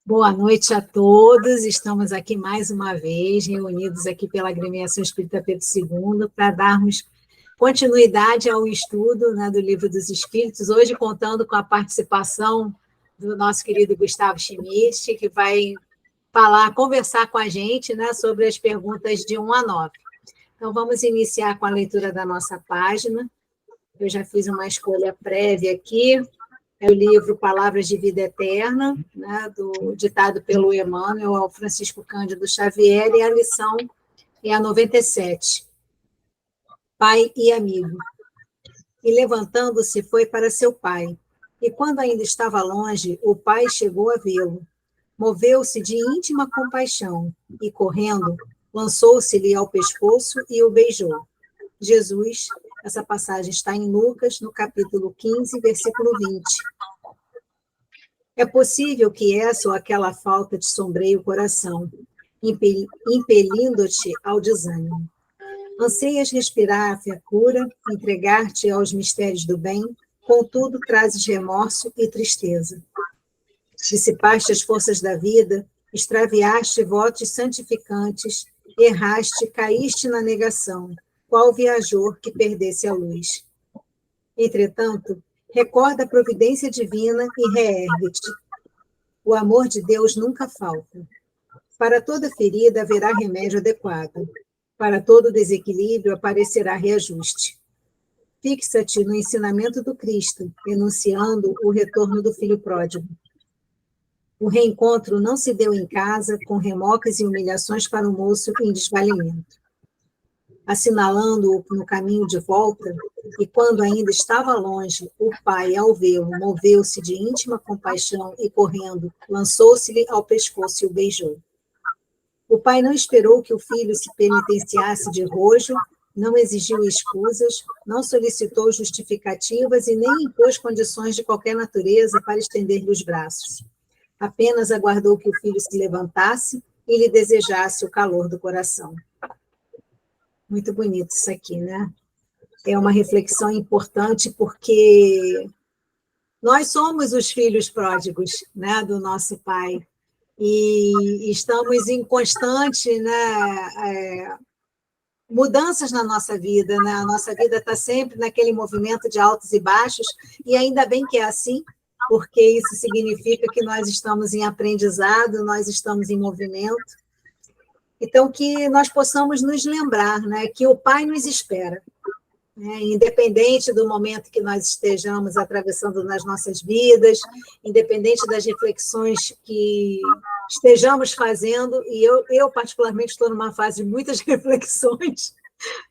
Boa noite a todos. Estamos aqui mais uma vez, reunidos aqui pela Agremiação Espírita Pedro II, para darmos continuidade ao estudo, né, do Livro dos Espíritos, hoje contando com a participação do nosso querido Gustavo Schmidt, que vai conversar com a gente, né, sobre as perguntas de 1 a 9. Então, vamos iniciar com a leitura da nossa página. Eu já fiz uma escolha prévia aqui. É o livro Palavras de Vida Eterna, né, ditado pelo Emmanuel Francisco Cândido Xavier, e a lição é a 97. Pai e amigo. E levantando-se foi para seu pai. E quando ainda estava longe, o pai chegou a vê-lo. Moveu-se de íntima compaixão e, correndo, lançou-se-lhe ao pescoço e o beijou. Jesus, essa passagem está em Lucas, no capítulo 15, versículo 20. É possível que essa ou aquela falta te sombreie o coração, impelindo-te ao desânimo. Anseias respirar a fiacura, entregar-te aos mistérios do bem, contudo trazes remorso e tristeza. Dissipaste as forças da vida, extraviaste votos santificantes, erraste, caíste na negação, qual viajor que perdesse a luz. Entretanto, recorda a providência divina e reergue-te. O amor de Deus nunca falta. Para toda ferida haverá remédio adequado. Para todo desequilíbrio aparecerá reajuste. Fixa-te no ensinamento do Cristo, enunciando o retorno do filho pródigo. O reencontro não se deu em casa, com remocas e humilhações para o moço em desvalimento. Assinalando-o no caminho de volta, e quando ainda estava longe, o pai, ao vê-lo, moveu-se de íntima compaixão e, correndo, lançou-se-lhe ao pescoço e o beijou. O pai não esperou que o filho se penitenciasse de rojo, não exigiu escusas, não solicitou justificativas e nem impôs condições de qualquer natureza para estender-lhe os braços. Apenas aguardou que o filho se levantasse e lhe desejasse o calor do coração. Muito bonito isso aqui, né? É uma reflexão importante porque nós somos os filhos pródigos, né, do nosso pai, e estamos em constante, né, mudanças na nossa vida, né? A nossa vida está sempre naquele movimento de altos e baixos, e ainda bem que é assim, porque isso significa que nós estamos em aprendizado, nós estamos em movimento. Então, que nós possamos nos lembrar, né, que o Pai nos espera, né, independente do momento que nós estejamos atravessando nas nossas vidas, independente das reflexões que estejamos fazendo, e eu particularmente, estou numa fase de muitas reflexões.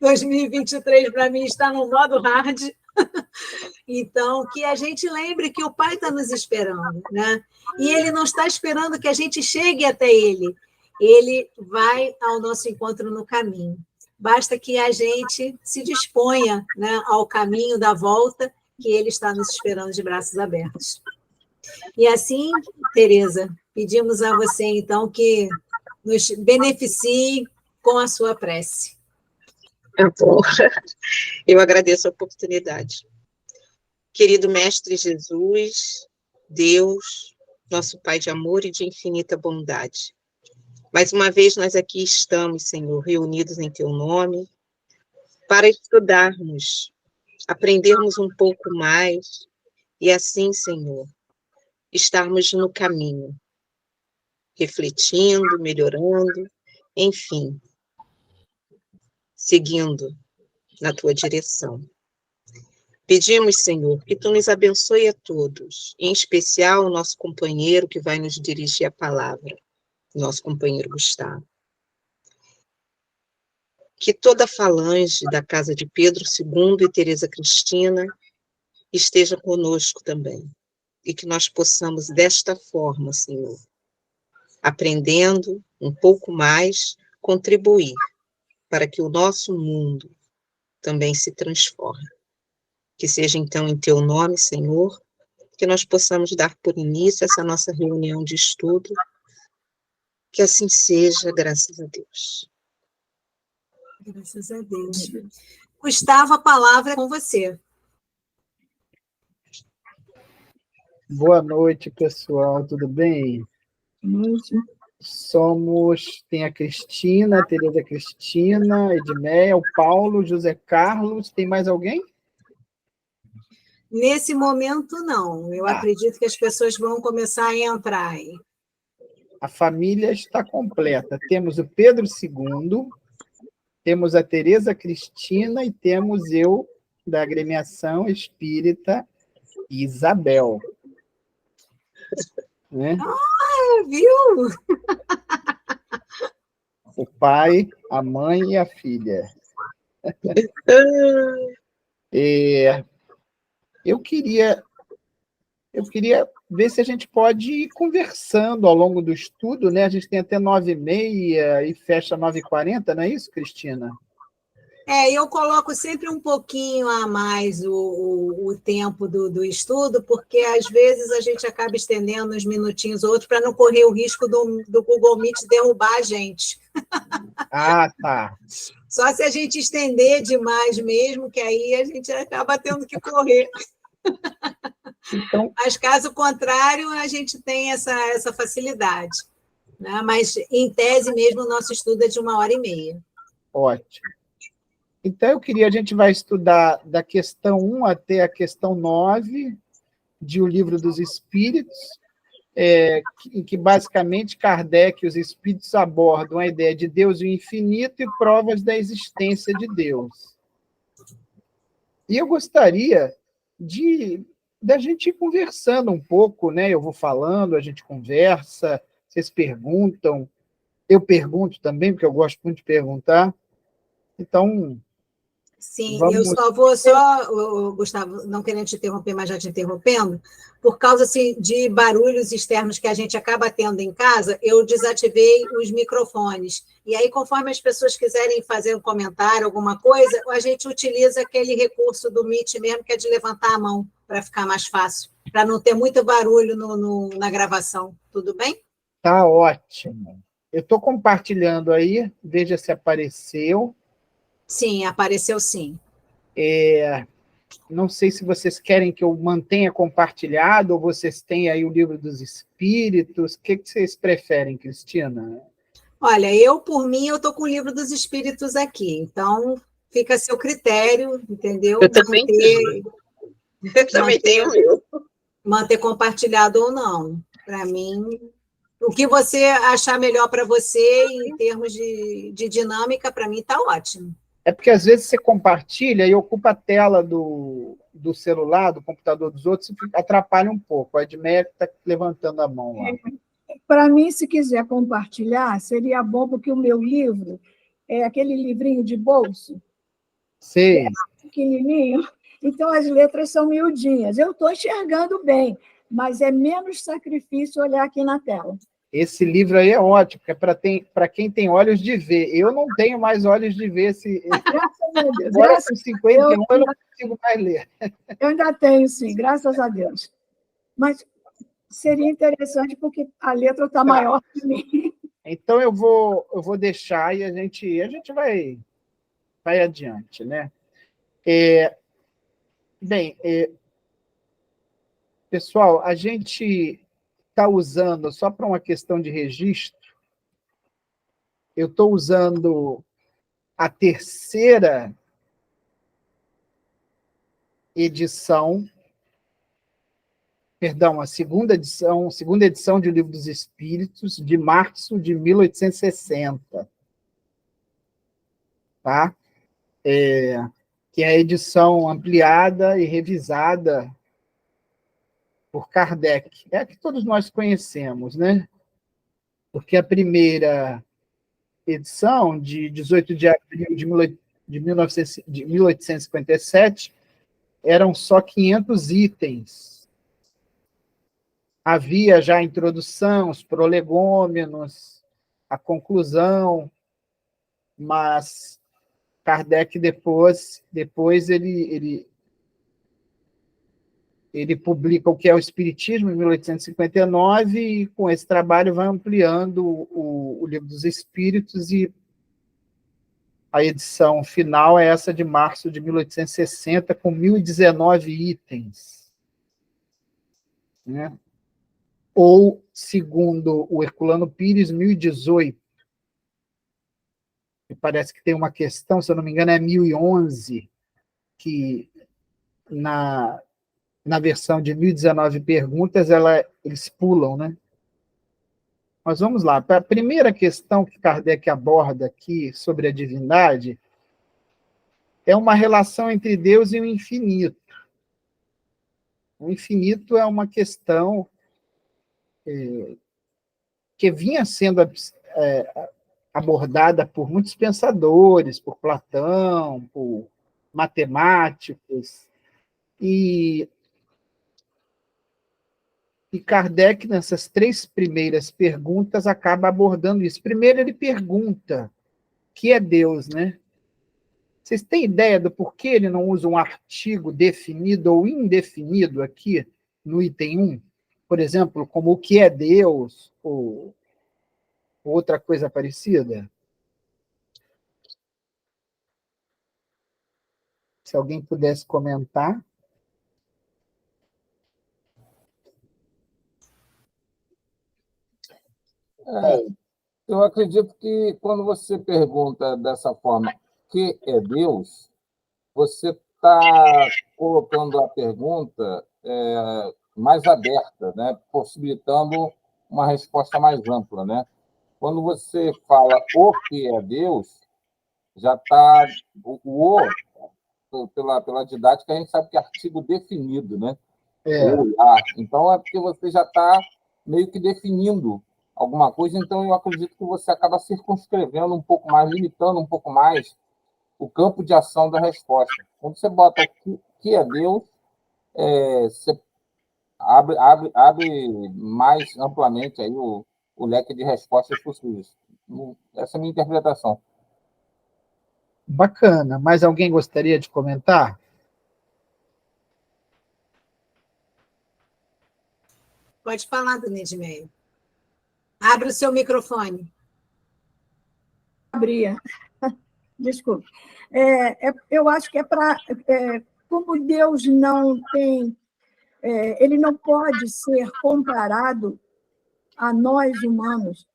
2023, para mim, está no modo hard. Então, que a gente lembre que o Pai está nos esperando, né? E Ele não está esperando que a gente chegue até Ele. Ele vai ao nosso encontro no caminho. Basta que a gente se disponha, né, ao caminho da volta, que Ele está nos esperando de braços abertos. E assim, Tereza, pedimos a você, então, que nos beneficie com a sua prece. Bom, eu agradeço a oportunidade. Querido Mestre Jesus, Deus, nosso Pai de amor e de infinita bondade, mais uma vez nós aqui estamos, Senhor, reunidos em Teu nome, para estudarmos, aprendermos um pouco mais, e assim, Senhor, estarmos no caminho, refletindo, melhorando, enfim, seguindo na Tua direção. Pedimos, Senhor, que Tu nos abençoe a todos, em especial o nosso companheiro que vai nos dirigir a palavra, nosso companheiro Gustavo. Que toda a falange da casa de Pedro II e Teresa Cristina esteja conosco também, e que nós possamos, desta forma, Senhor, aprendendo um pouco mais, contribuir para que o nosso mundo também se transforme. Que seja, então, em Teu nome, Senhor, que nós possamos dar por início essa nossa reunião de estudo. Que assim seja, graças a Deus. Graças a Deus. Gustavo, a palavra é com você. Boa noite, pessoal, tudo bem? Noite. Tem a Cristina, a Tereza Cristina, Edmeia, o Paulo, José Carlos, tem mais alguém? Nesse momento, não. Eu acredito que as pessoas vão começar a entrar aí. A família está completa. Temos o Pedro II, temos a Tereza Cristina e temos eu, da agremiação espírita Isabel. Né? Viu? O pai, a mãe e a filha. Eu queria ver se a gente pode ir conversando ao longo do estudo, né? A gente tem até 9h30 e fecha 9h40, não é isso, Cristina? Eu coloco sempre um pouquinho a mais o tempo do estudo, porque às vezes a gente acaba estendendo uns minutinhos ou outros para não correr o risco do Google Meet derrubar a gente. Ah, tá. Só se a gente estender demais mesmo, que aí a gente acaba tendo que correr. Então, Mas, caso contrário, a gente tem essa facilidade. Né? Mas, em tese mesmo, o nosso estudo é de 1h30. ótimo. Então, a gente vai estudar da questão 1 até a questão 9 de O Livro dos Espíritos, em que, basicamente, Kardec e os espíritos abordam a ideia de Deus e o infinito e provas da existência de Deus. E eu gostaria da gente ir conversando um pouco, né? Eu vou falando, a gente conversa, vocês perguntam, eu pergunto também, porque eu gosto muito de perguntar. Então, sim, vamos... eu Gustavo, não querendo te interromper, mas já te interrompendo, por causa assim, de barulhos externos que a gente acaba tendo em casa, eu desativei os microfones. E aí, conforme as pessoas quiserem fazer um comentário, alguma coisa, a gente utiliza aquele recurso do Meet mesmo, que é de levantar a mão, para ficar mais fácil, para não ter muito barulho na gravação. Tudo bem? Tá ótimo. Eu estou compartilhando aí, veja se apareceu. Sim, apareceu sim. Não sei se vocês querem que eu mantenha compartilhado ou vocês têm aí o Livro dos Espíritos. O que vocês preferem, Cristina? Olha, por mim, eu estou com o Livro dos Espíritos aqui, então fica a seu critério, entendeu? Eu também tenho. Eu também tenho o meu. Manter compartilhado ou não. Para mim, o que você achar melhor para você em termos de dinâmica, para mim está ótimo. É porque, às vezes, você compartilha e ocupa a tela do celular, do computador dos outros, e atrapalha um pouco. A Edmeia está levantando a mão lá. Para mim, se quiser compartilhar, seria bom, porque o meu livro é aquele livrinho de bolso. Sei. É pequenininho, então as letras são miudinhas. Eu estou enxergando bem, mas é menos sacrifício olhar aqui na tela. Esse livro aí é ótimo, porque é para quem tem olhos de ver. Eu não tenho mais olhos de ver. Graças a Deus. Agora, com 51, eu não consigo mais ler. Eu ainda tenho, sim, graças a Deus. Mas seria interessante, porque a letra está maior que mim. Então, eu vou deixar e a gente vai adiante, né? Bem, pessoal, a gente está usando, só para uma questão de registro, eu estou usando a terceira edição, perdão, a segunda edição de O Livro dos Espíritos, de março de 1860. Tá? Que é a edição ampliada e revisada por Kardec. É a que todos nós conhecemos, né? Porque a primeira edição, de 18 de abril de 1857, eram só 500 itens. Havia já a introdução, os prolegômenos, a conclusão, mas Kardec depois ele publica o que é o Espiritismo, em 1859, e com esse trabalho vai ampliando o Livro dos Espíritos, e a edição final é essa de março de 1860, com 1.019 itens. né? Ou, segundo o Herculano Pires, 1018, que parece que tem uma questão, se eu não me engano, é 1011, que na versão de 1019 perguntas, eles pulam, né? Mas vamos lá. A primeira questão que Kardec aborda aqui sobre a divindade é uma relação entre Deus e o infinito. O infinito é uma questão que vinha sendo abordada por muitos pensadores, por Platão, por matemáticos, e Kardec, nessas 3 primeiras perguntas, acaba abordando isso. Primeiro, ele pergunta o que é Deus, né? Vocês têm ideia do porquê ele não usa um artigo definido ou indefinido aqui no item 1? Por exemplo, como o que é Deus, ou outra coisa parecida? Se alguém pudesse comentar. Eu acredito que quando você pergunta dessa forma, o que é Deus, você está colocando a pergunta mais aberta, né? Possibilitando uma resposta mais ampla, né? Quando você fala o que é Deus, já está pela didática, a gente sabe que é artigo definido, né? Então, é porque você já está meio que definindo alguma coisa, então eu acredito que você acaba circunscrevendo um pouco mais, limitando um pouco mais o campo de ação da resposta. Quando você bota o que é Deus, você abre mais amplamente aí o leque de respostas possíveis. Essa é a minha interpretação. Bacana. Mais alguém gostaria de comentar? Pode falar, dona Edmeia. Abre o seu microfone. Abria. Desculpe. Eu acho que é para... como Deus não tem... ele não pode ser comparado a nós humanos.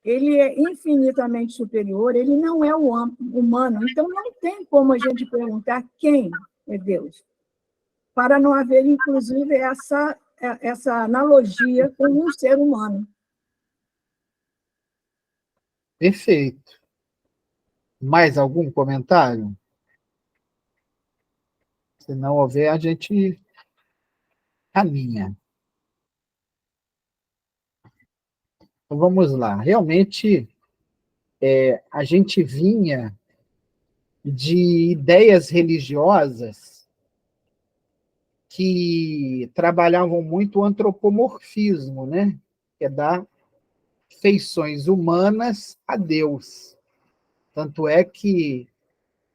Ele é infinitamente superior, ele não é o humano. Então, não tem como a gente perguntar quem é Deus, para não haver, inclusive, essa analogia com um ser humano. Perfeito. Mais algum comentário? Se não houver, a gente caminha. Então, vamos lá. Realmente, a gente vinha de ideias religiosas que trabalhavam muito o antropomorfismo, né? Que é dar feições humanas a Deus. Tanto é que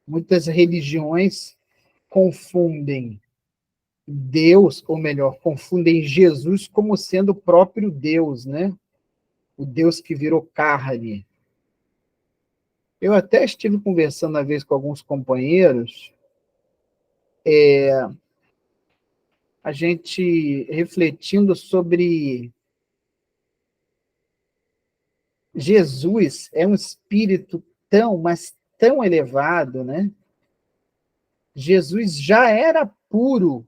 muitas religiões confundem Deus, ou melhor, confundem Jesus como sendo o próprio Deus, né? O Deus que virou carne. Eu até estive conversando uma vez com alguns companheiros, a gente refletindo sobre Jesus é um espírito tão, mas tão elevado, né? Jesus já era puro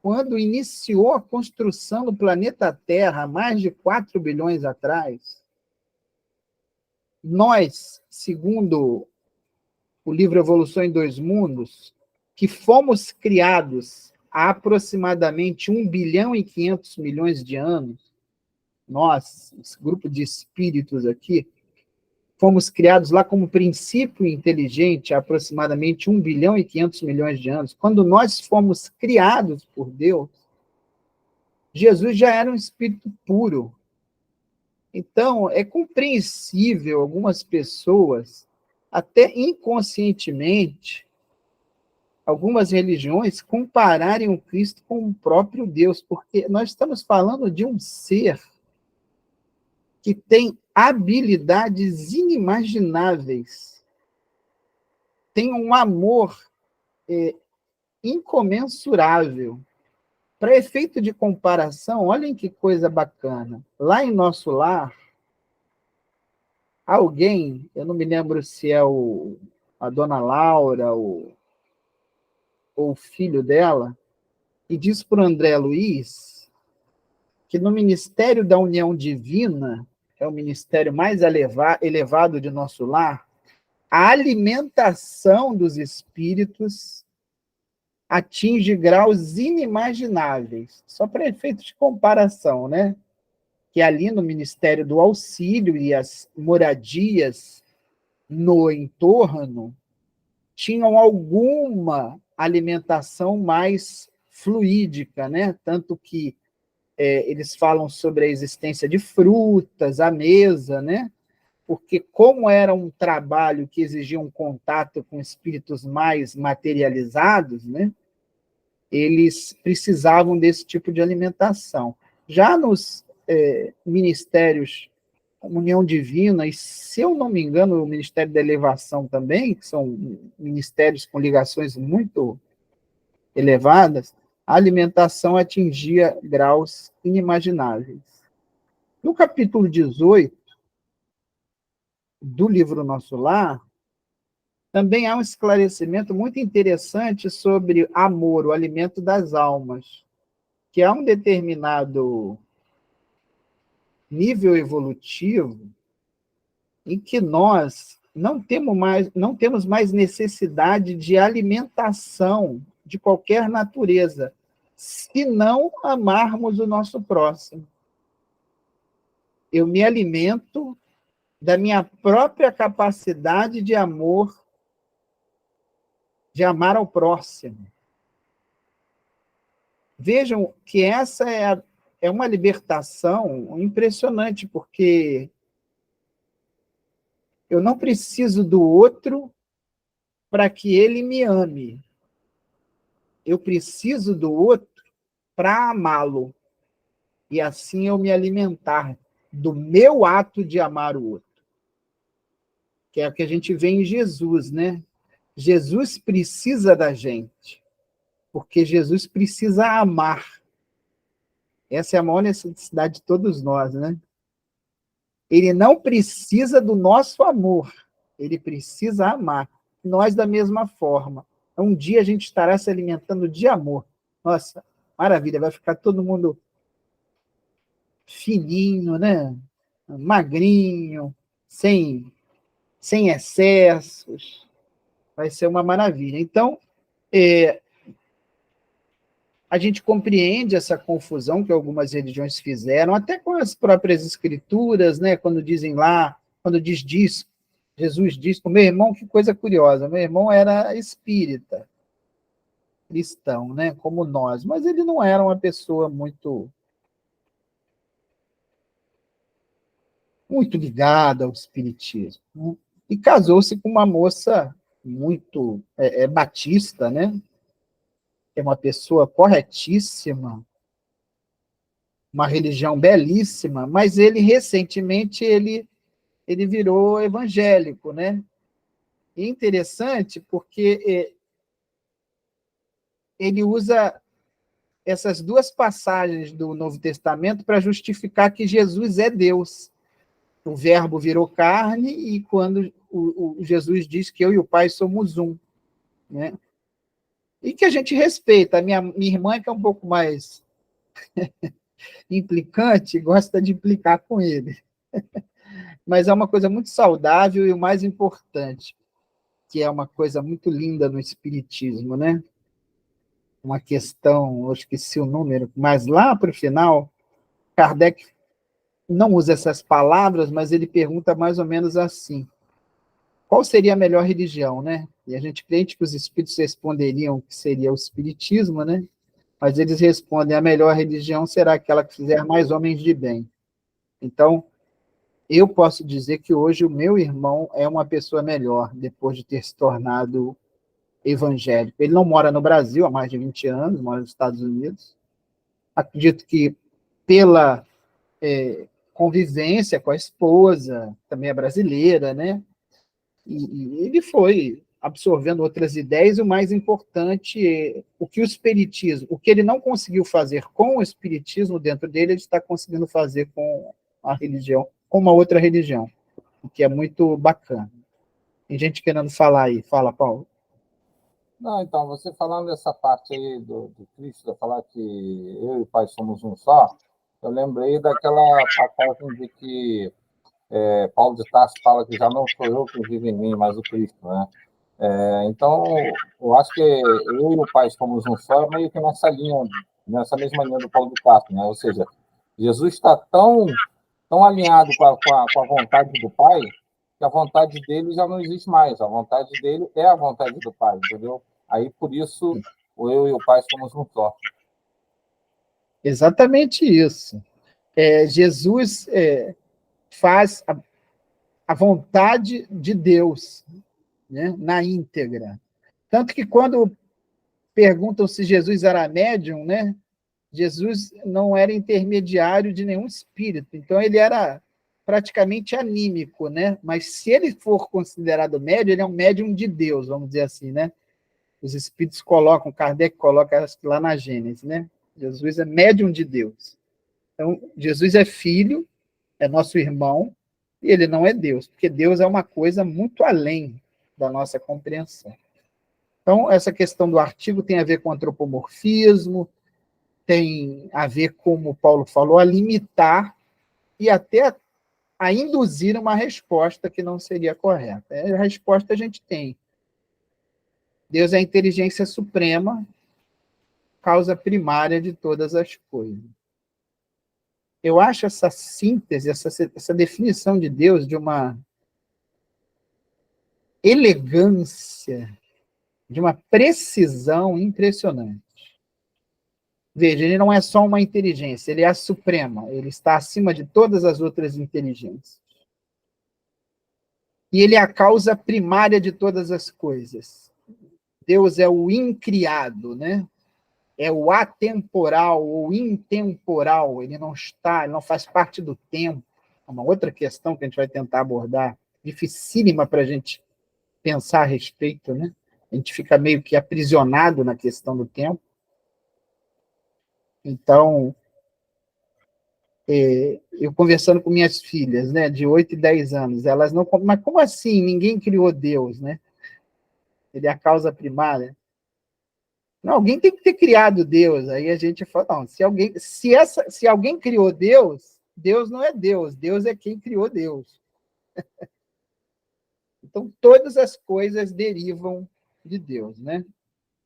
quando iniciou a construção do planeta Terra, há mais de 4 bilhões atrás. Nós, segundo o livro Evolução em Dois Mundos, que fomos criados há aproximadamente 1 bilhão e 500 milhões de anos, nós, esse grupo de espíritos aqui, fomos criados lá como princípio inteligente há aproximadamente 1 bilhão e 500 milhões de anos. Quando nós fomos criados por Deus, Jesus já era um espírito puro. Então, é compreensível algumas pessoas, até inconscientemente, algumas religiões compararem o Cristo com o próprio Deus, porque nós estamos falando de um ser que tem habilidades inimagináveis, tem um amor incomensurável para efeito de comparação, olhem que coisa bacana. Lá em nosso lar, alguém, eu não me lembro se é a dona Laura ou o filho dela, e diz para o André Luiz que no Ministério da União Divina, que é o ministério mais elevado de nosso lar, a alimentação dos espíritos atinge graus inimagináveis, só para efeito de comparação, né? Que ali no Ministério do Auxílio e as moradias no entorno tinham alguma alimentação mais fluídica, né? Tanto que eles falam sobre a existência de frutas à mesa, né? Porque como era um trabalho que exigia um contato com espíritos mais materializados, né? Eles precisavam desse tipo de alimentação. Já nos ministérios União Divina, e se eu não me engano, o Ministério da Elevação também, que são ministérios com ligações muito elevadas, a alimentação atingia graus inimagináveis. No capítulo 18 do livro Nosso Lar, também há um esclarecimento muito interessante sobre amor, o alimento das almas, que há um determinado nível evolutivo em que nós não temos mais necessidade de alimentação de qualquer natureza, se não amarmos o nosso próximo. Eu me alimento da minha própria capacidade de amor, de amar ao próximo. Vejam que essa é uma libertação impressionante, porque eu não preciso do outro para que ele me ame. Eu preciso do outro para amá-lo. E assim eu me alimentar do meu ato de amar o outro. Que é o que a gente vê em Jesus, né? Jesus precisa da gente, porque Jesus precisa amar. Essa é a maior necessidade de todos nós, né? Ele não precisa do nosso amor, ele precisa amar. Nós, da mesma forma. Um dia a gente estará se alimentando de amor. Nossa, maravilha, vai ficar todo mundo fininho, né? Magrinho, sem excessos. Vai ser uma maravilha. Então, a gente compreende essa confusão que algumas religiões fizeram, até com as próprias escrituras, né? Quando dizem lá, quando diz, Jesus diz, o meu irmão, que coisa curiosa, meu irmão era espírita, cristão, né? Como nós, mas ele não era uma pessoa muito ligada ao espiritismo, né? E casou-se com uma moça muito batista, né? É uma pessoa corretíssima, uma religião belíssima, mas ele, recentemente, ele virou evangélico, né? E é interessante porque ele usa essas duas passagens do Novo Testamento para justificar que Jesus é Deus. O verbo virou carne e quando o Jesus diz que eu e o Pai somos um, né? E que a gente respeita. A minha irmã, que é um pouco mais implicante, gosta de implicar com ele. Mas é uma coisa muito saudável e o mais importante, que é uma coisa muito linda no Espiritismo, né? Uma questão, eu esqueci o número, mas lá para o final, Kardec não usa essas palavras, mas ele pergunta mais ou menos assim: qual seria a melhor religião, né? E a gente crente que os espíritos responderiam que seria o espiritismo, né? Mas eles respondem: a melhor religião será aquela que fizer mais homens de bem. Então, eu posso dizer que hoje o meu irmão é uma pessoa melhor, depois de ter se tornado evangélico. Ele não mora no Brasil há mais de 20 anos, mora nos Estados Unidos. Acredito que pela convivência com a esposa, também é brasileira, né? E ele foi absorvendo outras ideias, e o mais importante é o que o espiritismo, o que ele não conseguiu fazer com o espiritismo dentro dele, ele está conseguindo fazer com a religião, com uma outra religião, o que é muito bacana. Tem gente querendo falar aí. Fala, Paulo. Não, então, você falando dessa parte aí do Cristo, falar que eu e o Pai somos um só, eu lembrei daquela passagem de que Paulo de Tarso fala que já não sou eu que vive em mim, mas o Cristo, né? Então, eu acho que eu e o Pai somos um só, meio que nessa linha, nessa mesma linha do Paulo de Tarso, né? Ou seja, Jesus está tão alinhado com a vontade do Pai, que a vontade dele já não existe mais. A vontade dele é a vontade do Pai, entendeu? Aí, por isso, eu e o Pai somos um só. Exatamente isso. Jesus faz a vontade de Deus, né, na íntegra. Tanto que quando perguntam se Jesus era médium, né, Jesus não era intermediário de nenhum espírito, então ele era praticamente anímico, né? Mas se ele for considerado médium, ele é um médium de Deus, vamos dizer assim, né? Os espíritos colocam, Kardec coloca lá na Gênesis, né? Jesus é médium de Deus. Então, Jesus é filho, é nosso irmão, e ele não é Deus, porque Deus é uma coisa muito além da nossa compreensão. Então, essa questão do artigo tem a ver com antropomorfismo, tem a ver, como o Paulo falou, a limitar e até a induzir uma resposta que não seria correta. A resposta a gente tem. Deus é a inteligência suprema, causa primária de todas as coisas. Eu acho essa síntese, essa definição de Deus de uma elegância, de uma precisão impressionante. Veja, ele não é só uma inteligência, ele é a suprema, ele está acima de todas as outras inteligências. E ele é a causa primária de todas as coisas. Deus é o incriado, né? É o atemporal ou intemporal, ele não faz parte do tempo. É uma outra questão que a gente vai tentar abordar, dificílima para a gente pensar a respeito, né? A gente fica meio que aprisionado na questão do tempo. Então, eu conversando com minhas filhas, né, de 8 e 10 anos, elas não... Mas como assim? Ninguém criou Deus, né? Ele é a causa primária. Não, alguém tem que ter criado Deus. Aí a gente fala, não, se alguém criou Deus, Deus não é Deus, Deus é quem criou Deus. Então, todas as coisas derivam de Deus, né?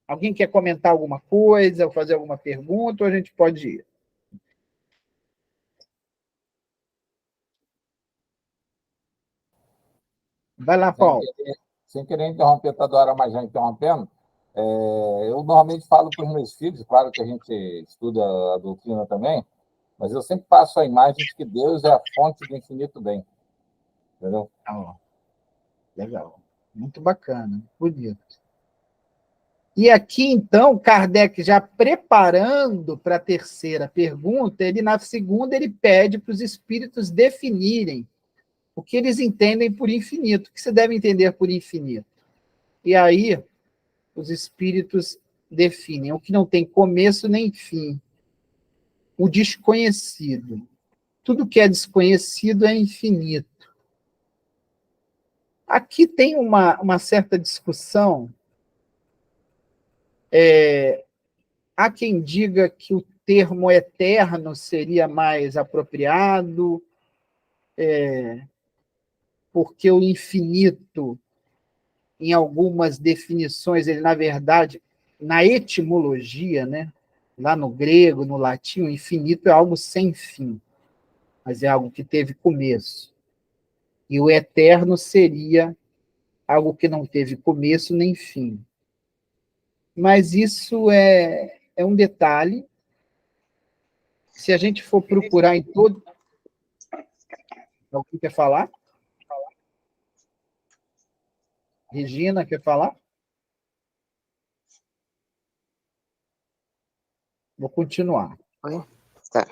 Alguém quer comentar alguma coisa, ou fazer alguma pergunta, ou a gente pode ir? Vai lá, Paulo. Sem querer interromper toda hora, mas já interrompendo, eu normalmente falo para os meus filhos, claro que a gente estuda a doutrina também, mas eu sempre passo a imagem de que Deus é a fonte do infinito bem. Entendeu? Legal. Muito bacana, bonito. E aqui, então, Kardec, já preparando para a terceira pergunta, na segunda, ele pede para os espíritos definirem o que eles entendem por infinito, o que se deve entender por infinito. E aí, os espíritos definem o que não tem começo nem fim, o desconhecido. Tudo que é desconhecido é infinito. Aqui tem uma certa discussão. Há quem diga que o termo eterno seria mais apropriado, porque o infinito, em algumas definições, ele, na verdade, na etimologia, né, lá no grego, no latim, o infinito é algo sem fim, mas é algo que teve começo. E o eterno seria algo que não teve começo nem fim. Mas isso é um detalhe. Se a gente for procurar em todo... Alguém quer falar? Regina, quer falar? Vou continuar. Oi? Tá.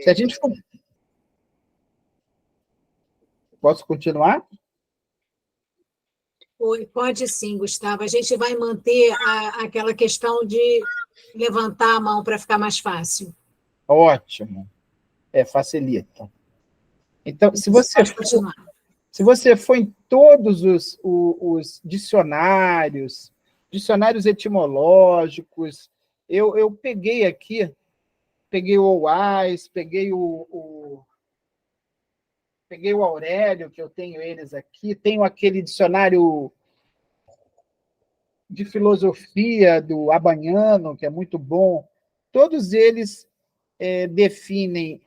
Se a gente for... Posso continuar? Oi, pode sim, Gustavo. A gente vai manter aquela questão de levantar a mão para ficar mais fácil. Ótimo. Facilita. Então, se Isso, você pode for, continuar. se você for em todos os dicionários, dicionários etimológicos, eu peguei aqui, peguei o OAS, peguei o Aurélio, que eu tenho eles aqui, tenho aquele dicionário de filosofia do Abaniano, que é muito bom. Todos eles definem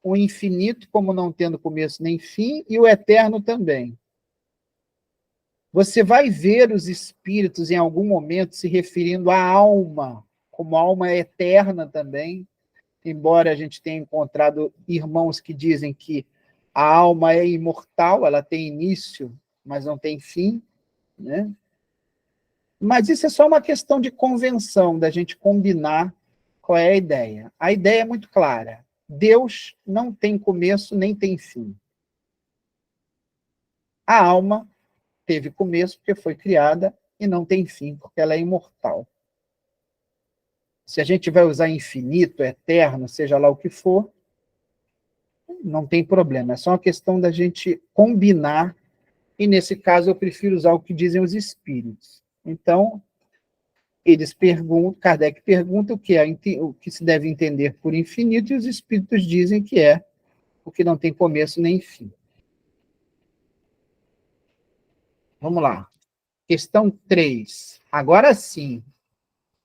o infinito como não tendo começo nem fim, e o eterno também. Você vai ver os espíritos em algum momento se referindo à alma, como alma é eterna também, embora a gente tenha encontrado irmãos que dizem que a alma é imortal, ela tem início, mas não tem fim, né? Mas isso é só uma questão de convenção, da gente combinar qual é a ideia. A ideia é muito clara. Deus não tem começo nem tem fim. A alma teve começo porque foi criada e não tem fim porque ela é imortal. Se a gente vai usar infinito, eterno, seja lá o que for, não tem problema. É só uma questão da gente combinar, e nesse caso eu prefiro usar o que dizem os espíritos. Então, eles perguntam, Kardec pergunta o que se deve entender por infinito, e os espíritos dizem que é o que não tem começo nem fim. Vamos lá. Questão 3. Agora sim.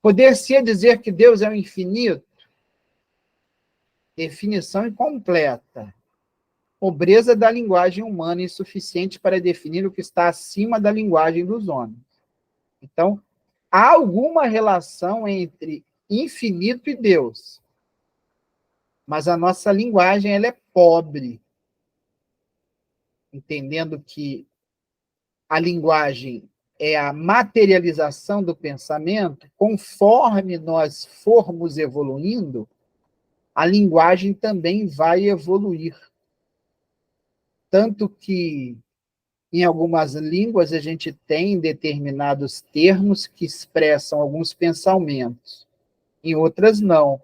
Poder-se dizer que Deus é o infinito? Definição incompleta. Pobreza da linguagem humana insuficiente para definir o que está acima da linguagem dos homens. Então, há alguma relação entre infinito e Deus, mas a nossa linguagem ela é pobre, entendendo que a linguagem é a materialização do pensamento. Conforme nós formos evoluindo, a linguagem também vai evoluir. Tanto que, em algumas línguas, a gente tem determinados termos que expressam alguns pensamentos, em outras, não.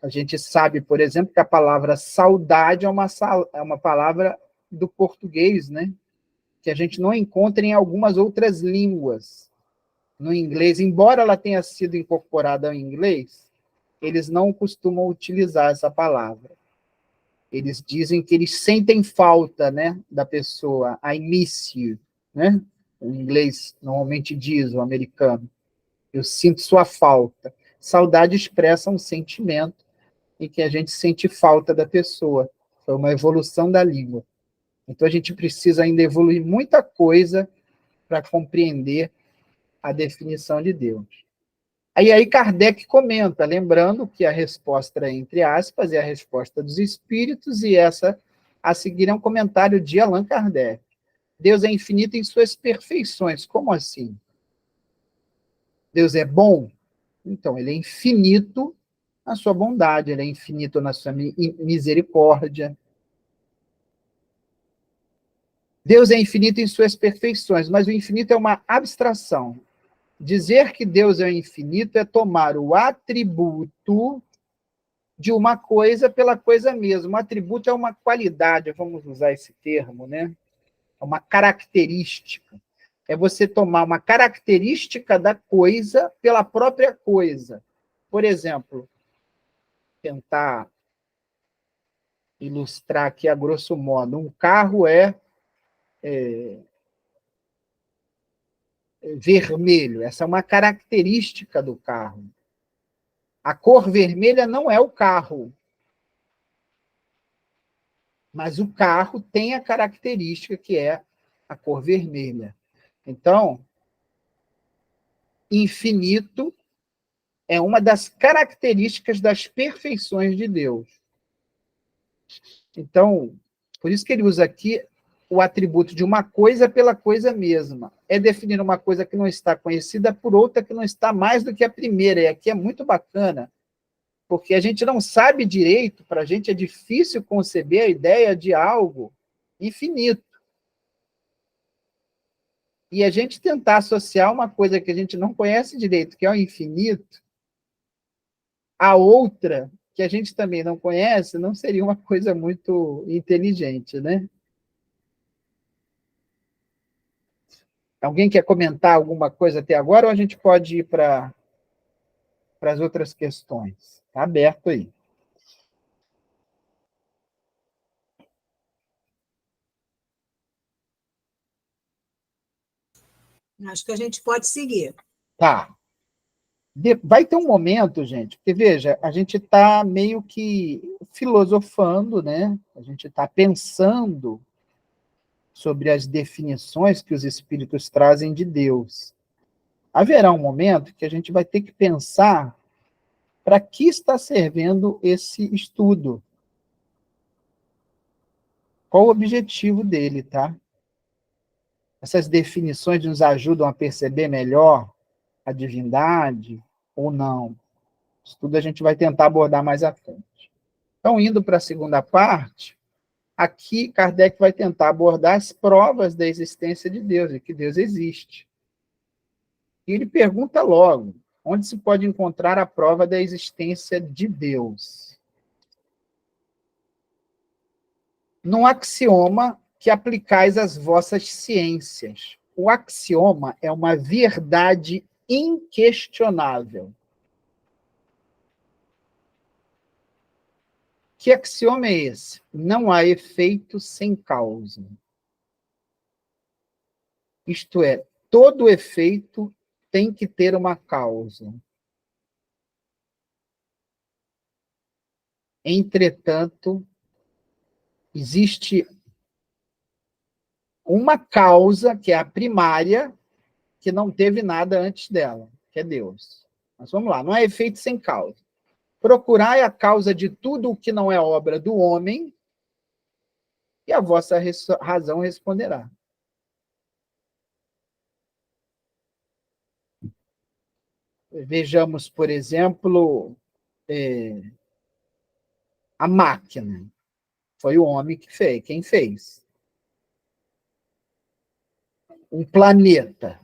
A gente sabe, por exemplo, que a palavra saudade é uma palavra do português, né? Que a gente não encontra em algumas outras línguas. No inglês, embora ela tenha sido incorporada ao inglês, eles não costumam utilizar essa palavra. Eles dizem que eles sentem falta, né, da pessoa, I miss you, né? O inglês normalmente diz, o americano, eu sinto sua falta. Saudade expressa um sentimento em que a gente sente falta da pessoa. Foi uma evolução da língua. Então, a gente precisa ainda evoluir muita coisa para compreender a definição de Deus. Aí Kardec comenta, lembrando que a resposta é entre aspas, é a resposta dos espíritos, e essa a seguir é um comentário de Allan Kardec. Deus é infinito em suas perfeições. Como assim? Deus é bom? Então, ele é infinito na sua bondade, ele é infinito na sua misericórdia. Deus é infinito em suas perfeições, mas o infinito é uma abstração. Dizer que Deus é infinito é tomar o atributo de uma coisa pela coisa mesma. Um atributo é uma qualidade, vamos usar esse termo, né? É uma característica. É você tomar uma característica da coisa pela própria coisa. Por exemplo, tentar ilustrar aqui a grosso modo. Um carro é vermelho. Essa é uma característica do carro. A cor vermelha não é o carro, mas o carro tem a característica que é a cor vermelha. Então, infinito é uma das características das perfeições de Deus. Então, por isso que ele usa aqui o atributo de uma coisa pela coisa mesma. É definir uma coisa que não está conhecida por outra que não está mais do que a primeira. E aqui é muito bacana, porque a gente não sabe direito, para a gente é difícil conceber a ideia de algo infinito. E a gente tentar associar uma coisa que a gente não conhece direito, que é o infinito, a outra, que a gente também não conhece, não seria uma coisa muito inteligente, né? Alguém quer comentar alguma coisa até agora, ou a gente pode ir para as outras questões? Está aberto aí. Acho que a gente pode seguir. Tá. Vai ter um momento, gente, porque, veja, a gente está meio que filosofando, né? A gente está pensando sobre as definições que os espíritos trazem de Deus. Haverá um momento que a gente vai ter que pensar para que está servindo esse estudo. Qual o objetivo dele, tá? Essas definições nos ajudam a perceber melhor a divindade ou não? Isso tudo a gente vai tentar abordar mais à frente. Então, indo para a segunda parte, aqui Kardec vai tentar abordar as provas da existência de Deus, e que Deus existe. E ele pergunta logo, onde se pode encontrar a prova da existência de Deus? Num axioma que aplicais às vossas ciências. O axioma é uma verdade inquestionável. Que axioma é esse? Não há efeito sem causa. Isto é, todo efeito tem que ter uma causa. Entretanto, existe uma causa, que é a primária, que não teve nada antes dela, que é Deus. Mas vamos lá, não há efeito sem causa. Procurai a causa de tudo o que não é obra do homem, e a vossa razão responderá. Vejamos, por exemplo, a máquina. Foi o homem que fez, quem fez. Um planeta.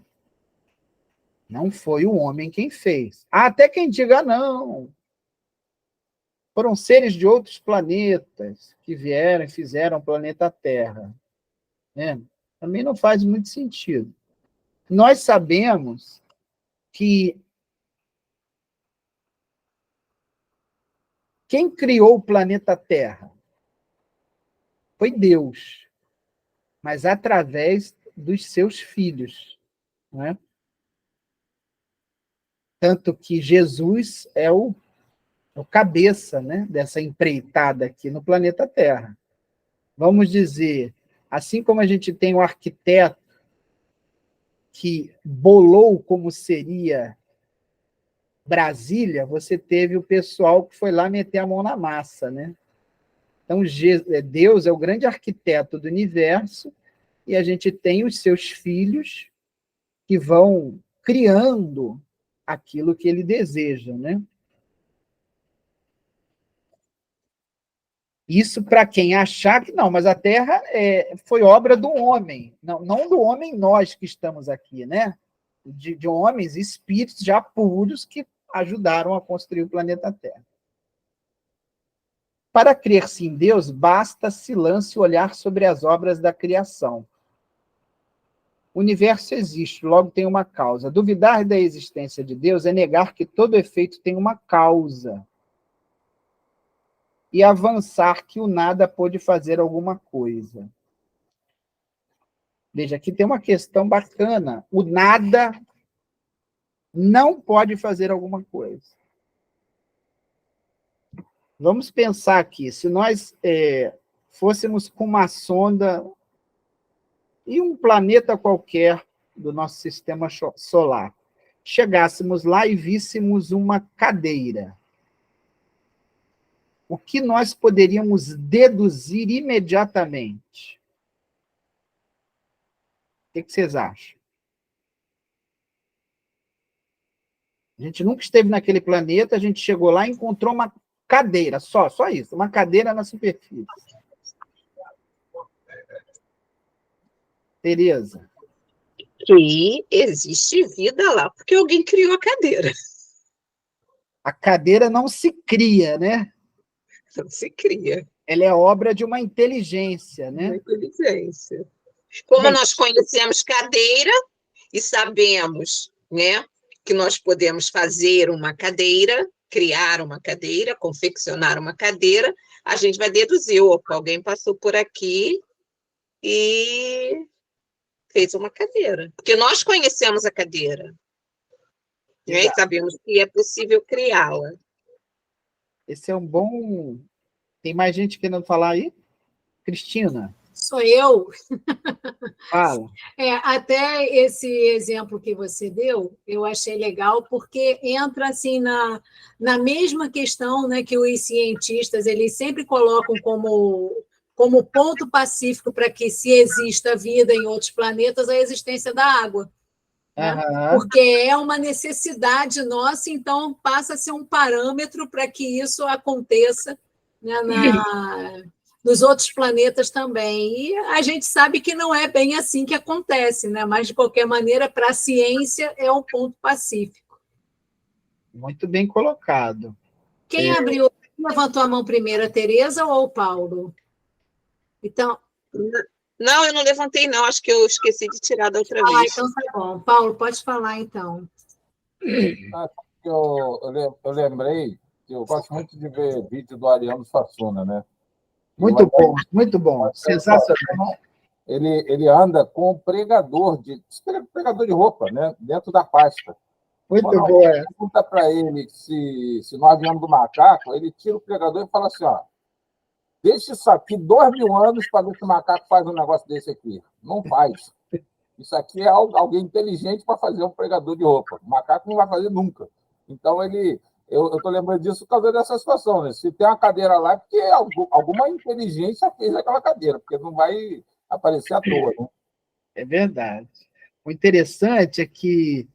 Não foi o homem quem fez. Há até quem diga, não. Foram seres de outros planetas que vieram e fizeram o planeta Terra. Né? Também não faz muito sentido. Nós sabemos que quem criou o planeta Terra foi Deus, mas através dos seus filhos. Né? Tanto que Jesus é o cabeça, né, dessa empreitada aqui no planeta Terra. Vamos dizer, assim como a gente tem o arquiteto que bolou como seria Brasília, você teve o pessoal que foi lá meter a mão na massa, né? Então, Deus é o grande arquiteto do universo e a gente tem os seus filhos que vão criando aquilo que ele deseja, né? Isso para quem achar que não, mas a Terra foi obra do homem, não do homem nós que estamos aqui, né? De homens, espíritos já puros que ajudaram a construir o planeta Terra. Para crer-se em Deus, basta-se lance o olhar sobre as obras da criação. O universo existe, logo tem uma causa. Duvidar da existência de Deus é negar que todo efeito tem uma causa. E avançar que o nada pode fazer alguma coisa. Veja, aqui tem uma questão bacana. O nada não pode fazer alguma coisa. Vamos pensar aqui, se nós fôssemos com uma sonda e um planeta qualquer do nosso sistema solar, chegássemos lá e víssemos uma cadeira, o que nós poderíamos deduzir imediatamente? O que vocês acham? A gente nunca esteve naquele planeta, a gente chegou lá e encontrou uma cadeira, só isso, uma cadeira na superfície. Tereza. que existe vida lá, porque alguém criou a cadeira. A cadeira não se cria, né? Não se cria. Ela é obra de uma inteligência, Uma né? inteligência. Como Bem, nós conhecemos cadeira e sabemos, né, que nós podemos fazer uma cadeira, criar uma cadeira, confeccionar uma cadeira, a gente vai deduzir, opa, alguém passou por aqui e fez uma cadeira. Porque nós conhecemos a cadeira, né, e exato. sabemos que é possível criá-la. Esse é um bom... Tem mais gente querendo falar aí? Cristina, Sou eu. fala. Até esse exemplo que você deu, eu achei legal, porque entra assim na mesma questão, né, que os cientistas eles sempre colocam como ponto pacífico para que, se exista vida em outros planetas, a existência da água. Né? Aham. Porque é uma necessidade nossa, então passa a ser um parâmetro para que isso aconteça, né, nos outros planetas também. E a gente sabe que não é bem assim que acontece, né? Mas, de qualquer maneira, para a ciência é um ponto pacífico. Muito bem colocado. Quem abriu, levantou a mão primeiro, a Tereza ou o Paulo? Então, Não, eu não levantei, não. Acho que eu esqueci de tirar da outra vez. então tá bom. Paulo, pode falar, então. Eu lembrei que eu gosto muito de ver vídeo do Ariano Suassuna, né? Muito bom, muito bom. Sensacional. Ele anda com um pregador de roupa, né? Dentro da pasta. Muito Quando bom. alguém pergunta para ele se nós viemos do macaco, ele tira o pregador e fala assim, ó, deixa isso aqui 2.000 anos para ver se o macaco faz um negócio desse aqui. Não faz. Isso aqui é alguém inteligente para fazer um pregador de roupa. O macaco não vai fazer nunca. Então, eu estou lembrando disso por causa dessa situação. Né? Se tem uma cadeira lá, é porque alguma inteligência fez aquela cadeira, porque não vai aparecer à toa. Né? É verdade. O interessante é que,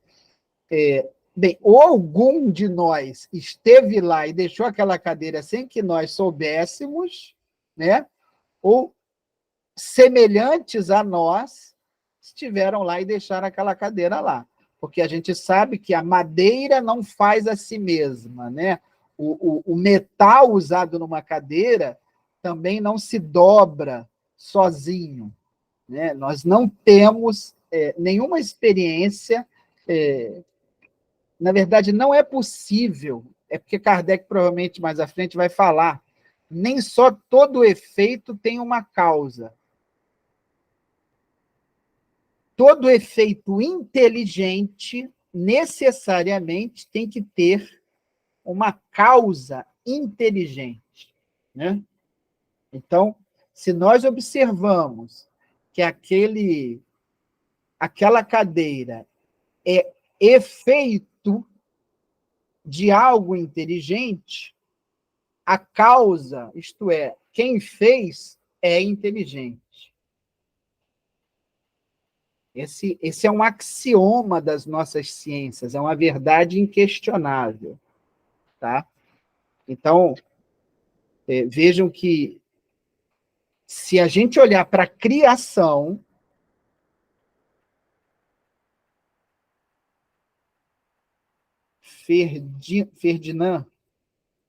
bem, ou algum de nós esteve lá e deixou aquela cadeira sem que nós soubéssemos, né? Ou semelhantes a nós estiveram lá e deixaram aquela cadeira lá. Porque a gente sabe que a madeira não faz a si mesma, né? O metal usado numa cadeira também não se dobra sozinho, né? Nós não temos nenhuma experiência, na verdade, não é possível, é porque Kardec provavelmente mais à frente vai falar, nem só todo efeito tem uma causa. Todo efeito inteligente necessariamente tem que ter uma causa inteligente, né? Então, se nós observamos que aquela cadeira é efeito de algo inteligente, a causa, isto é, quem fez, é inteligente. Esse é um axioma das nossas ciências, é uma verdade inquestionável. Tá? Então, vejam que, se a gente olhar para a criação, Ferdinand,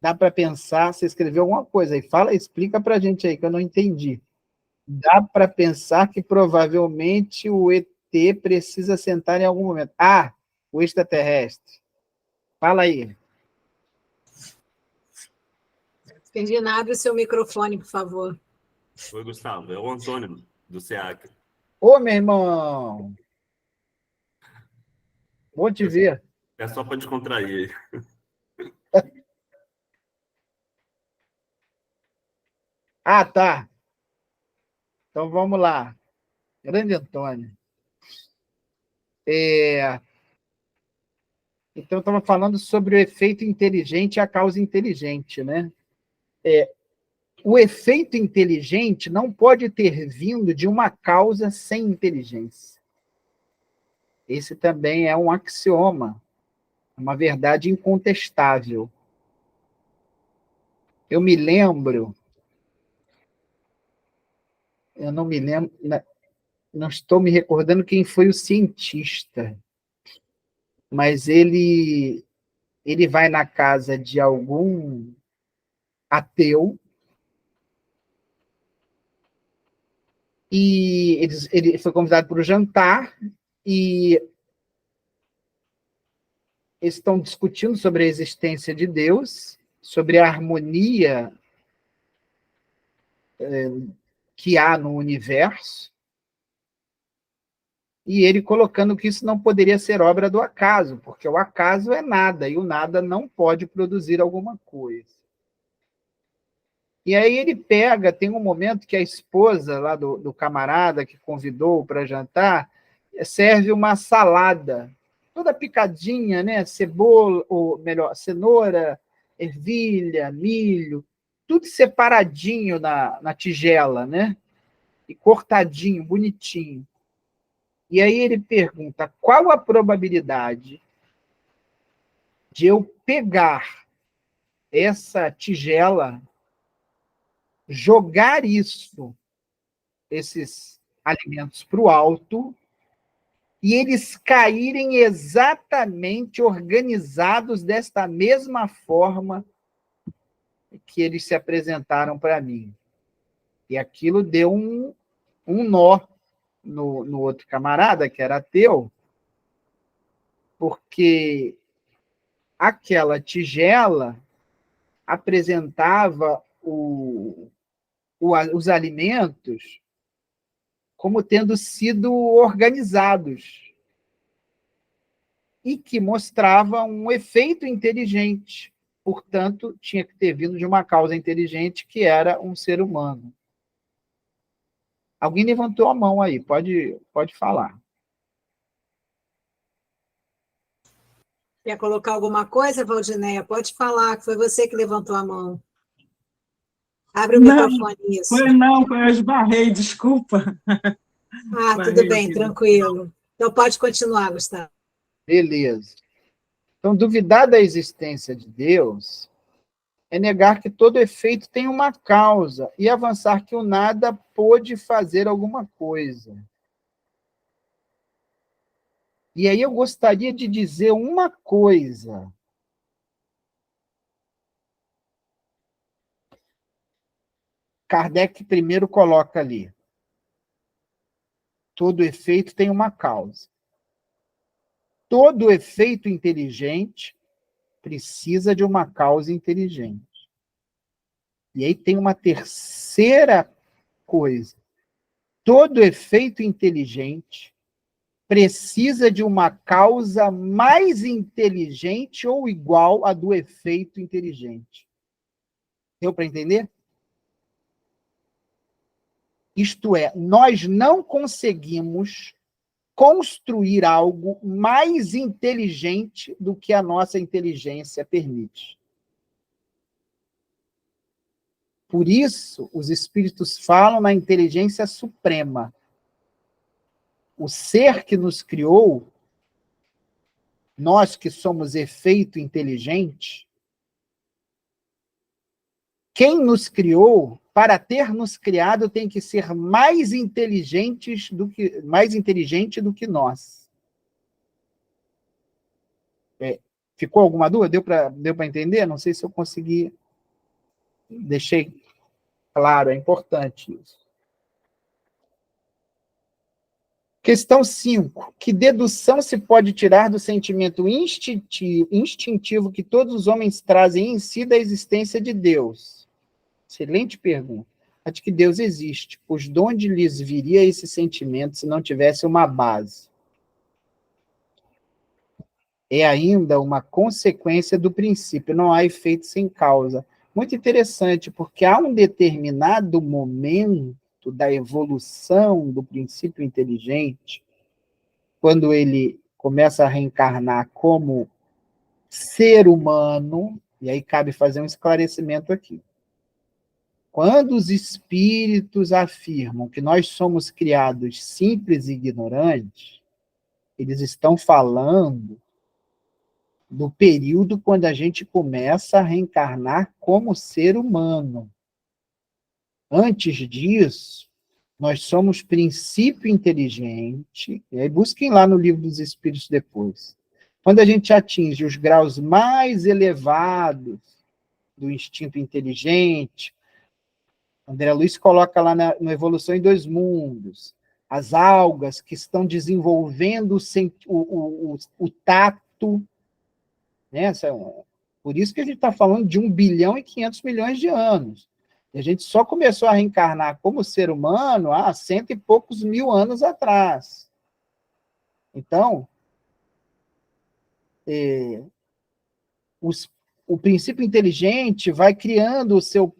dá para pensar, você escreveu alguma coisa aí, explica para a gente aí, que eu não entendi. Dá para pensar que provavelmente o ET precisa sentar em algum momento. Ah, o extraterrestre. Fala aí. Ferdinand, abre o seu microfone, por favor. Oi, Gustavo. É o Antônio, do SEAC. Ô, meu irmão! Bom te ver. É só para descontrair. Ah, tá. Então vamos lá. Grande Antônio. Então, estamos falando sobre o efeito inteligente e a causa inteligente, né? O efeito inteligente não pode ter vindo de uma causa sem inteligência. Esse também é um axioma, uma verdade incontestável. Eu me lembro, eu não me lembro, não estou me recordando quem foi o cientista, mas ele vai na casa de algum ateu e ele foi convidado para o jantar e eles estão discutindo sobre a existência de Deus, sobre a harmonia que há no universo, e ele colocando que isso não poderia ser obra do acaso, porque o acaso é nada, e o nada não pode produzir alguma coisa. E aí ele pega, tem um momento que a esposa lá do camarada que convidou para jantar serve uma salada, toda picadinha, né? Cebola, ou melhor, cenoura, ervilha, milho, tudo separadinho na tigela, né? E cortadinho, bonitinho. E aí ele pergunta, qual a probabilidade de eu pegar essa tigela, jogar esses alimentos para o alto, e eles caírem exatamente organizados desta mesma forma que eles se apresentaram para mim. E aquilo deu um nó no outro camarada, que era ateu, porque aquela tigela apresentava os alimentos como tendo sido organizados e que mostrava um efeito inteligente. Portanto, tinha que ter vindo de uma causa inteligente, que era um ser humano. Alguém levantou a mão aí, pode falar. Quer colocar alguma coisa, Valdinéia? Pode falar, que foi você que levantou a mão. Abre o microfone, isso. Não, eu esbarrei, desculpa. Tudo bem, tranquilo. Então pode continuar, Gustavo. Beleza. Então, duvidar da existência de Deus é negar que todo efeito tem uma causa e avançar que o nada pôde fazer alguma coisa. E aí eu gostaria de dizer uma coisa. Kardec primeiro coloca ali. Todo efeito tem uma causa. Todo efeito inteligente precisa de uma causa inteligente. E aí tem uma terceira coisa. Todo efeito inteligente precisa de uma causa mais inteligente ou igual à do efeito inteligente. Deu para entender? Isto é, nós não conseguimos construir algo mais inteligente do que a nossa inteligência permite. Por isso, os espíritos falam na inteligência suprema. O ser que nos criou, nós que somos efeito inteligente, quem nos criou, para ter nos criado, tem que ser mais inteligente do que nós. Ficou alguma dúvida? Deu para entender? Não sei se eu consegui. Deixei claro, é importante isso. Questão 5. Que dedução se pode tirar do sentimento instintivo que todos os homens trazem em si da existência de Deus? Excelente pergunta. A de que Deus existe, pois de onde lhes viria esse sentimento se não tivesse uma base? É ainda uma consequência do princípio, não há efeito sem causa. Muito interessante, porque há um determinado momento da evolução do princípio inteligente, quando ele começa a reencarnar como ser humano, e aí cabe fazer um esclarecimento aqui. Quando os espíritos afirmam que nós somos criados simples e ignorantes, eles estão falando do período quando a gente começa a reencarnar como ser humano. Antes disso, Nós somos princípio inteligente, e aí busquem lá no Livro dos Espíritos depois. Quando a gente atinge os graus mais elevados do instinto inteligente, André Luiz coloca lá no Evolução em Dois Mundos, as algas que estão desenvolvendo o tato, né? Por isso que a gente está falando de 1 bilhão e 500 milhões de anos. E a gente só começou a reencarnar como ser humano há 100 e poucos mil anos atrás. Então, o princípio inteligente vai criando o seu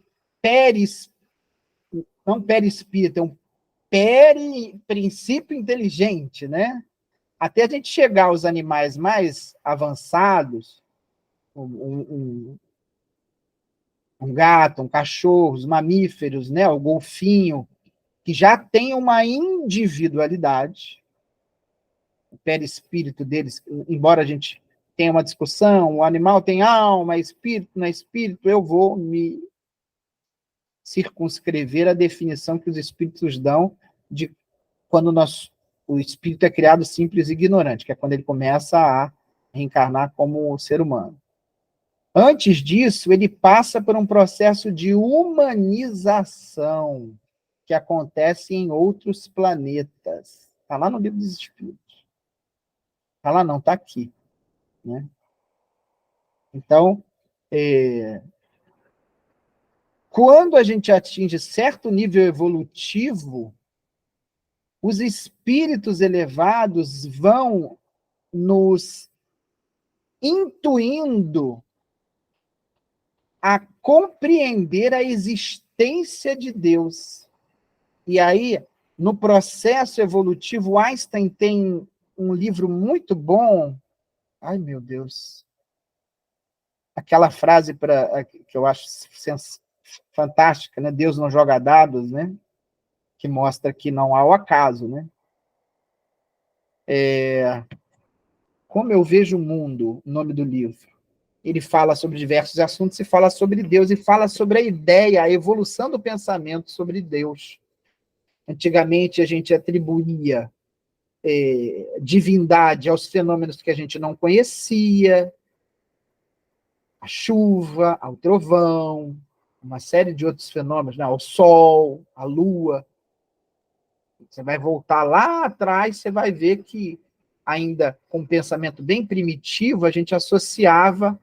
não perispírito, é um princípio inteligente, né? Até a gente chegar aos animais mais avançados, um gato, um cachorro, os mamíferos, né? O golfinho, que já tem uma individualidade, o perispírito deles, embora a gente tenha uma discussão, o animal tem alma, espírito, não é espírito, eu vou me circunscrever a definição que os espíritos dão de quando o espírito é criado simples e ignorante, que é quando ele começa a reencarnar como ser humano. Antes disso, ele passa por um processo de humanização que acontece em outros planetas. Está lá no Livro dos Espíritos. Está lá não, está aqui. Né? Então, quando a gente atinge certo nível evolutivo, os espíritos elevados vão nos intuindo a compreender a existência de Deus. E aí, no processo evolutivo, Einstein tem um livro muito bom. Ai, meu Deus. Aquela frase que eu acho fantástica, né? Deus não joga dados, né? Que mostra que não há o acaso, né? Como eu vejo o mundo, o nome do livro. Ele fala sobre diversos assuntos e fala sobre Deus, e fala sobre a ideia, a evolução do pensamento sobre Deus. Antigamente, a gente atribuía divindade aos fenômenos que a gente não conhecia, a chuva, ao trovão, uma série de outros fenômenos, né? Ao sol, à lua. Você vai voltar lá atrás, você vai ver que, ainda com um pensamento bem primitivo, a gente associava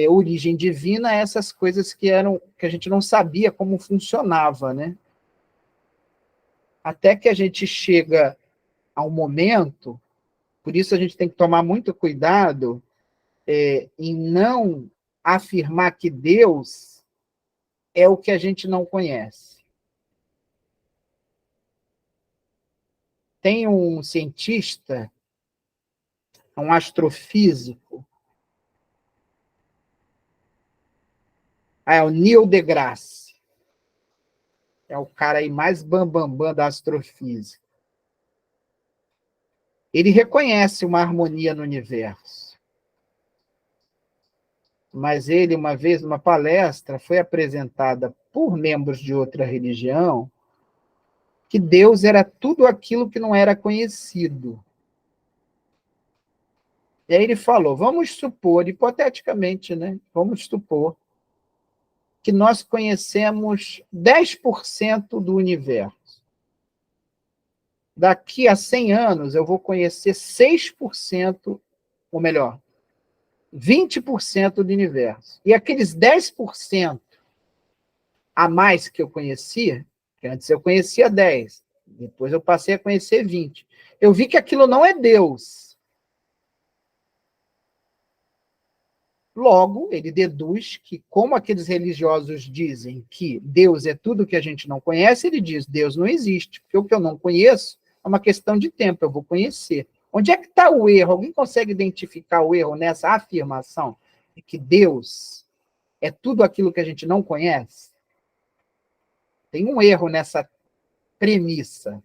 origem divina a essas coisas que a gente não sabia como funcionava, né? Até que a gente chega a um momento, por isso a gente tem que tomar muito cuidado em não afirmar que Deus é o que a gente não conhece. Tem um cientista, um astrofísico, o Neil deGrasse. É o cara aí mais bambambam da astrofísica. Ele reconhece uma harmonia no universo. Mas ele, uma vez, numa palestra, foi apresentada por membros de outra religião que Deus era tudo aquilo que não era conhecido. E aí ele falou, vamos supor, hipoteticamente, né? Vamos supor que nós conhecemos 10% do universo. Daqui a 100 anos, eu vou conhecer 6%, ou melhor, 20% do universo. E aqueles 10% a mais que eu conhecia, que antes eu conhecia 10, depois eu passei a conhecer 20. Eu vi que aquilo não é Deus. Logo, ele deduz que, como aqueles religiosos dizem que Deus é tudo que a gente não conhece, ele diz, Deus não existe, porque o que eu não conheço é uma questão de tempo, eu vou conhecer. Onde é que está o erro? Alguém consegue identificar o erro nessa afirmação de que Deus é tudo aquilo que a gente não conhece? Tem um erro nessa premissa.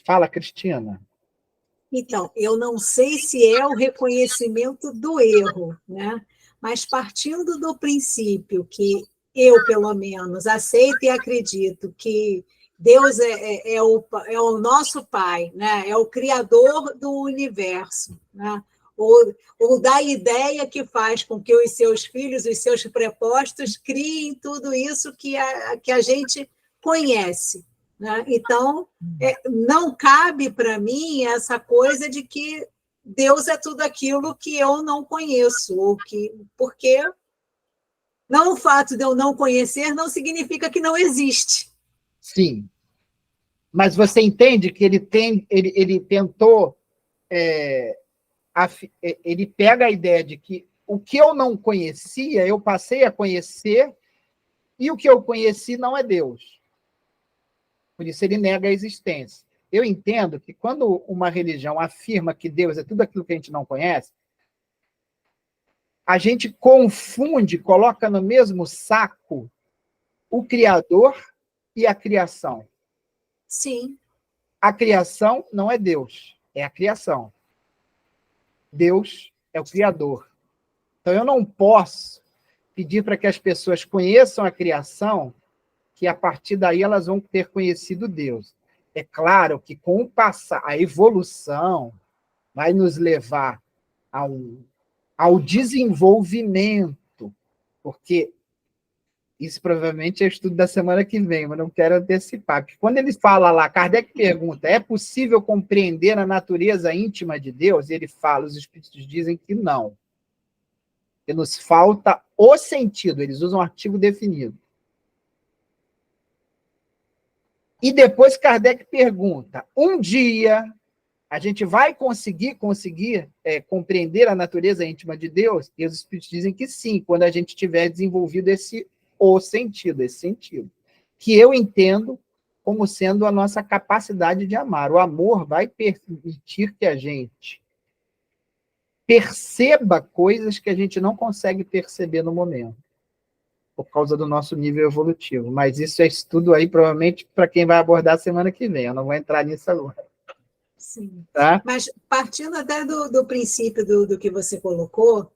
Fala, Cristina. Então, eu não sei se é o reconhecimento do erro, né? Mas partindo do princípio que eu, pelo menos, aceito e acredito que Deus é o nosso Pai, né? É o Criador do universo, né? Ou da ideia que faz com que os seus filhos, os seus prepostos, criem tudo isso que a gente conhece, né? Então, não cabe para mim essa coisa de que Deus é tudo aquilo que eu não conheço, porque não o fato de eu não conhecer não significa que não existe. Sim. Mas você entende que ele tentou, ele pega a ideia de que o que eu não conhecia, eu passei a conhecer, e o que eu conheci não é Deus. Por isso ele nega a existência. Eu entendo que quando uma religião afirma que Deus é tudo aquilo que a gente não conhece, a gente confunde, coloca no mesmo saco o Criador e a criação. Sim. A criação não é Deus, é a criação. Deus é o Criador. Então eu não posso pedir para que as pessoas conheçam a criação, que a partir daí elas vão ter conhecido Deus. É claro que com o passar, a evolução vai nos levar ao desenvolvimento, porque isso provavelmente é o estudo da semana que vem, mas não quero antecipar. Porque quando ele fala lá, Kardec pergunta, é possível compreender a natureza íntima de Deus? E ele fala, os espíritos dizem que não. Que nos falta o sentido, eles usam um artigo definido. E depois Kardec pergunta, um dia a gente vai conseguir compreender a natureza íntima de Deus? E os espíritos dizem que sim, quando a gente tiver desenvolvido esse sentido, que eu entendo como sendo a nossa capacidade de amar. O amor vai permitir que a gente perceba coisas que a gente não consegue perceber no momento, por causa do nosso nível evolutivo. Mas isso é estudo aí, provavelmente, para quem vai abordar semana que vem. Eu não vou entrar nisso agora. Sim. Tá? Mas partindo até do princípio do que você colocou,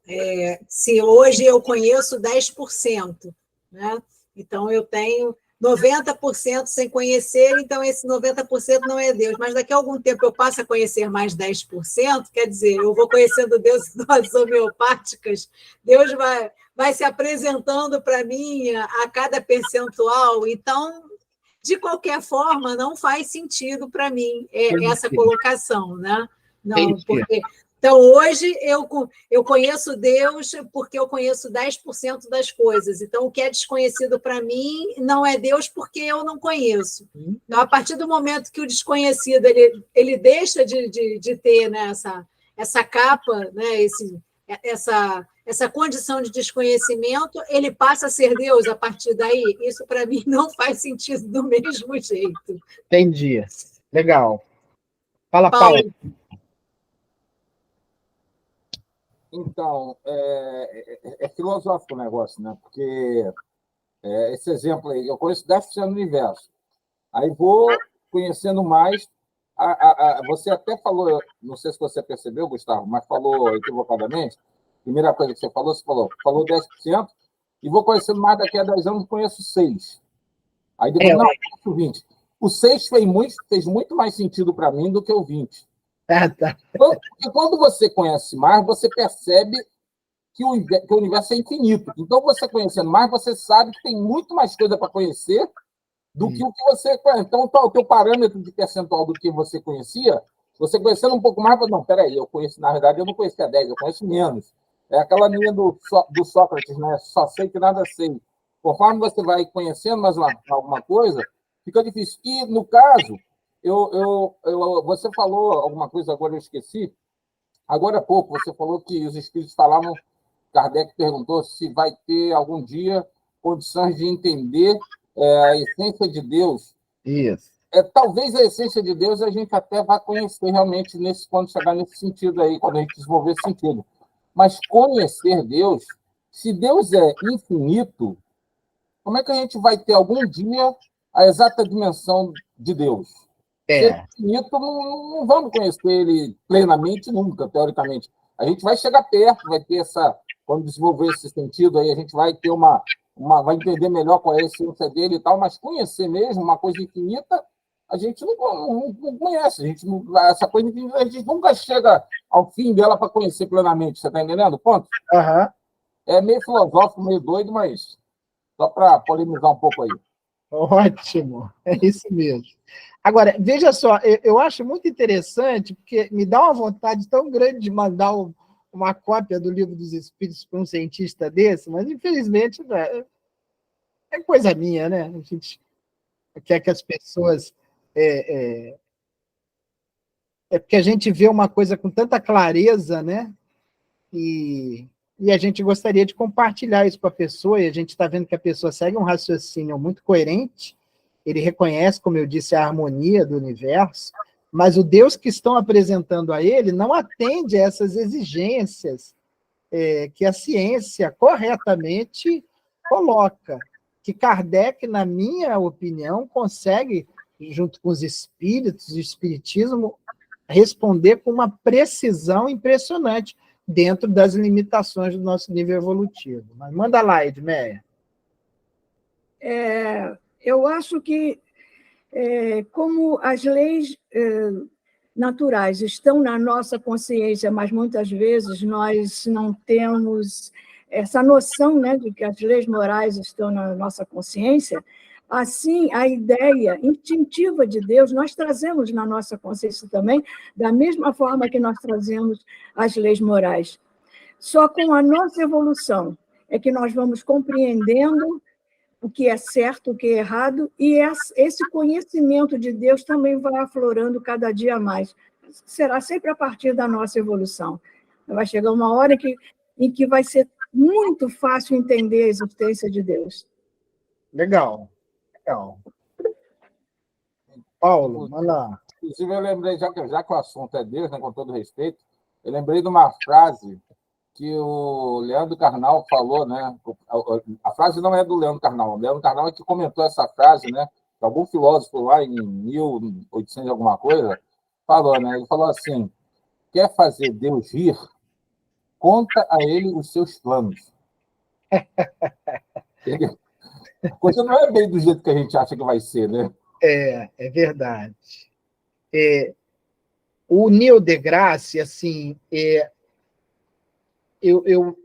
se hoje eu conheço 10%, né? Então eu tenho 90% sem conhecer, então esse 90% não é Deus. Mas daqui a algum tempo eu passo a conhecer mais 10%, quer dizer, eu vou conhecendo Deus em doses homeopáticas, Deus vai se apresentando para mim a cada percentual, então, de qualquer forma, não faz sentido para mim essa colocação, né? Não, porque... Então, hoje, eu conheço Deus porque eu conheço 10% das coisas. Então, o que é desconhecido para mim não é Deus porque eu não conheço. Então, a partir do momento que o desconhecido ele deixa de ter, né, essa capa, né, essa condição de desconhecimento, ele passa a ser Deus a partir daí. Isso, para mim, não faz sentido do mesmo jeito. Entendi. Legal. Fala, Paulo. Então, é filosófico o negócio, né? Porque esse exemplo aí, eu conheço 10% do universo. Aí vou conhecendo mais. Você até falou, não sei se você percebeu, Gustavo, mas falou equivocadamente. Primeira coisa que você falou 10%, e vou conhecendo mais daqui a 10 anos, conheço 6%. Aí depois, não, conheço 20%. O 6 fez muito mais sentido para mim do que o 20%. Tá. Porque quando você conhece mais, você percebe que o universo é infinito. Então, você conhecendo mais, você sabe que tem muito mais coisa para conhecer do que o que você conhece. Então, o teu parâmetro de percentual do que você conhecia, você conhecendo um pouco mais, não, peraí, eu conheço, na verdade, eu não conhecia 10, eu conheço menos. É aquela linha do Sócrates, né? Só sei que nada sei. Conforme você vai conhecendo mais alguma coisa, fica difícil. E, no caso, você falou alguma coisa, agora eu esqueci. Agora há pouco, você falou que os espíritos falavam, Kardec perguntou se vai ter algum dia condições de entender a essência de Deus. Isso. Talvez a essência de Deus a gente até vá conhecer realmente quando chegar nesse sentido aí, quando a gente desenvolver esse sentido. Mas conhecer Deus, se Deus é infinito, como é que a gente vai ter algum dia a exata dimensão de Deus? Ser infinito, não vamos conhecer ele plenamente nunca, teoricamente. A gente vai chegar perto, vai ter essa... Quando desenvolver esse sentido, aí a gente vai ter vai entender melhor qual é a essência dele e tal, mas conhecer mesmo uma coisa infinita, a gente não conhece. Essa coisa infinita, a gente nunca chega ao fim dela para conhecer plenamente. Você está entendendo? Ponto. Uhum. É meio filosófico, meio doido, mas só para polemizar um pouco aí. Ótimo, é isso mesmo. Agora, veja só, eu acho muito interessante, porque me dá uma vontade tão grande de mandar uma cópia do Livro dos Espíritos para um cientista desse, mas, infelizmente, é coisa minha, né? A gente quer que as pessoas... É porque a gente vê uma coisa com tanta clareza, né? E a gente gostaria de compartilhar isso com a pessoa, e a gente está vendo que a pessoa segue um raciocínio muito coerente, ele reconhece, como eu disse, a harmonia do universo, mas o Deus que estão apresentando a ele não atende a essas exigências que a ciência corretamente coloca, que Kardec, na minha opinião, consegue, junto com os espíritos, o espiritismo, responder com uma precisão impressionante, dentro das limitações do nosso nível evolutivo. Mas manda lá, Edmeia. Eu acho que, como as leis naturais estão na nossa consciência, mas muitas vezes nós não temos essa noção, né, de que as leis morais estão na nossa consciência, assim, a ideia instintiva de Deus nós trazemos na nossa consciência também, da mesma forma que nós trazemos as leis morais. Só com a nossa evolução é que nós vamos compreendendo o que é certo, o que é errado, e esse conhecimento de Deus também vai aflorando cada dia mais. Será sempre a partir da nossa evolução. Vai chegar uma hora em que vai ser muito fácil entender a existência de Deus. Legal. Paulo, manda lá. Inclusive, eu lembrei, já que o assunto é Deus, né, com todo respeito, eu lembrei de uma frase que o Leandro Carnal falou, né? A frase não é do Leandro Carnal, o Leandro Carnal é que comentou essa frase, né? Algum filósofo lá em 1800 alguma coisa falou, né? Ele falou assim: quer fazer Deus rir? Conta a ele os seus planos. A coisa não é bem do jeito que a gente acha que vai ser, né? É verdade. O Neil deGrasse, assim, eu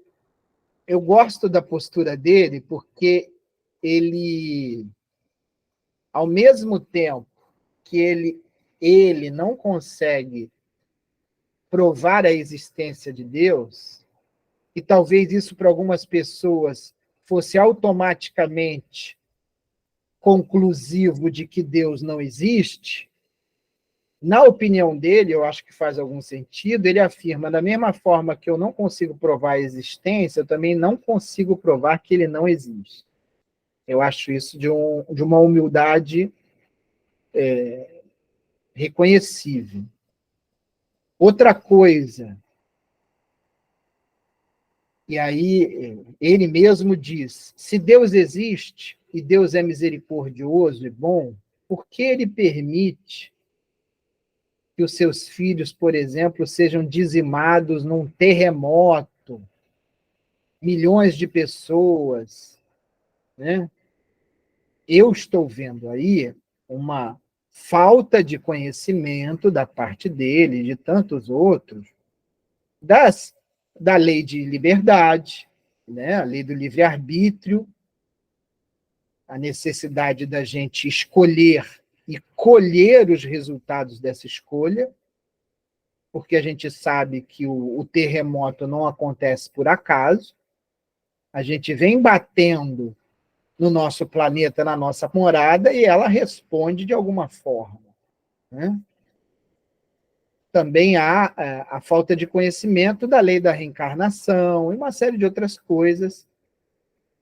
gosto da postura dele porque ele, ao mesmo tempo que ele não consegue provar a existência de Deus, e talvez isso para algumas pessoas fosse automaticamente conclusivo de que Deus não existe, na opinião dele, eu acho que faz algum sentido, ele afirma, da mesma forma que eu não consigo provar a existência, eu também não consigo provar que ele não existe. Eu acho isso de uma humildade reconhecível. Outra coisa, e aí ele mesmo diz, se Deus existe, e Deus é misericordioso e bom, por que ele permite que os seus filhos, por exemplo, sejam dizimados num terremoto, milhões de pessoas, né? Eu estou vendo aí uma falta de conhecimento da parte dele, de tantos outros, da lei de liberdade, né? A lei do livre-arbítrio, a necessidade da gente escolher e colher os resultados dessa escolha, porque a gente sabe que o terremoto não acontece por acaso, a gente vem batendo no nosso planeta, na nossa morada, e ela responde de alguma forma, né? Também há a falta de conhecimento da lei da reencarnação e uma série de outras coisas